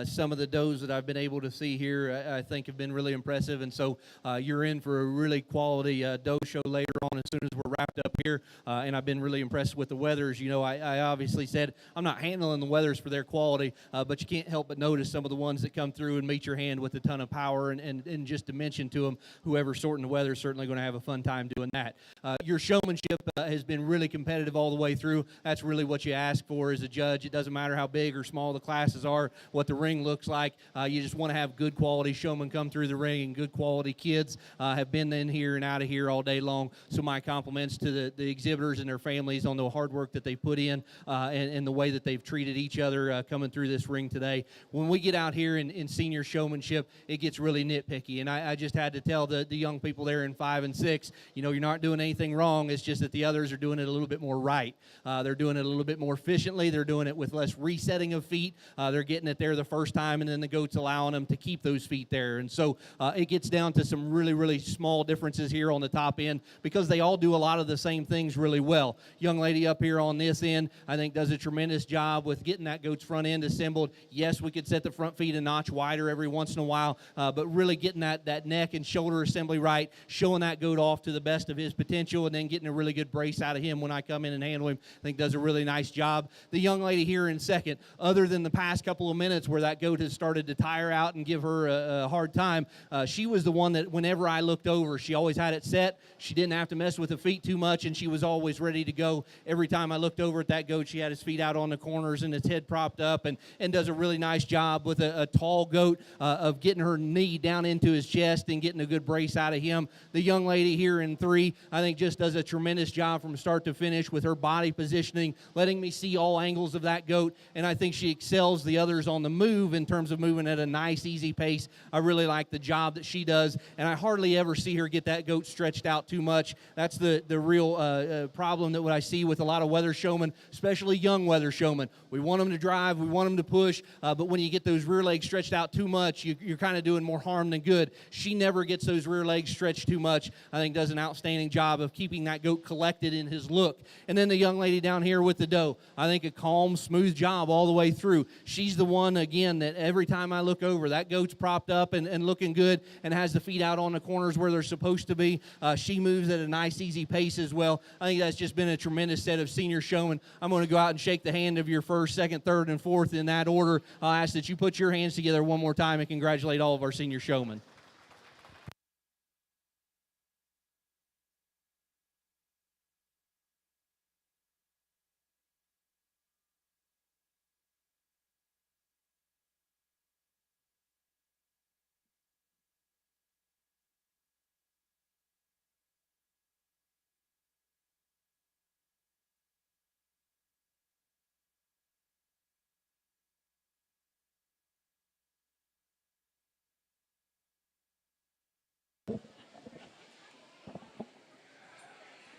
Some of the does that I've been able to see here, I think, have been really impressive. And so you're in for a really quality doe show later on as soon as we're wrapped up here. And I've been really impressed with the weathers. You know, I obviously said I'm not handling the weathers for their quality, but you can't help but notice some of the ones that come through and meet your hand with a ton of power and just dimension to them. Whoever's sorting the weather is certainly going to have a fun time doing that. Your showmanship has been really competitive all the way through. That's really what you ask for as a judge. It doesn't matter how big or small the classes are, what the ring looks like. You just want to have good quality showmen come through the ring, and good quality kids have been in here and out of here all day long. So my compliments to the exhibitors and their families on the hard work that they put in and the way that they've treated each other coming through this ring today. When we get out here in senior showmanship, it gets really nitpicky. And I just had to tell the young people there in 5 and 6, you know, you're not doing anything wrong. It's just that the others are doing it a little bit more right. They're doing it a little bit more efficiently. They're doing it with less resetting of feet. They're getting it there the first time, and then the goat's allowing them to keep those feet there. And so it gets down to some really, really small differences here on the top end because they all do a lot of the same things really well. Young lady up here on this end, I think, does a tremendous job with getting that goat's front end assembled. Yes, we could set the front feet a notch wider every once in a while, but really getting that neck and shoulder assembly right, showing that goat off to the best of his potential, and then getting a really good brace out of him when I come in and handle him. I think does a really nice job. The young lady here in second, other than the past couple of minutes where that goat has started to tire out and give her a hard time, she was the one that whenever I looked over, she always had it set. She didn't have to mess with the feet too much, and she was always ready to go. Every time I looked over at that goat, she had his feet out on the corners and its head propped up, and does a really nice job with a tall goat of getting her knee down into his chest and getting a good brace out of him. The young lady here in 3, I think, just does a tremendous job from start to finish with her body positioning, letting me see all angles skills of that goat, and I think she excels the others on the move in terms of moving at a nice, easy pace. I really like the job that she does, and I hardly ever see her get that goat stretched out too much. That's the real problem that what I see with a lot of weather showmen, especially young weather showmen. We want them to drive, we want them to push, but when you get those rear legs stretched out too much, you're kind of doing more harm than good. She never gets those rear legs stretched too much. I think does an outstanding job of keeping that goat collected in his look. And then the young lady down here with the doe, I think a calm, smooth job all the way through. She's the one, again, that every time I look over, that goat's propped up and looking good and has the feet out on the corners where they're supposed to be. She moves at a nice, easy pace as well. I think that's just been a tremendous set of senior showmen. I'm going to go out and shake the hand of your first, second, third, and fourth in that order. I'll ask that you put your hands together one more time and congratulate all of our senior showmen.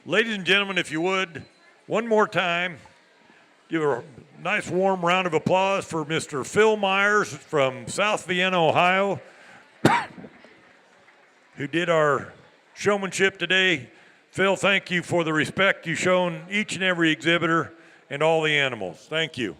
Ladies and gentlemen, if you would, one more time, give a nice warm round of applause for Mr. Phil Myers from South Vienna, Ohio, who did our showmanship today. Phil, thank you for the respect you've shown each and every exhibitor and all the animals. Thank you.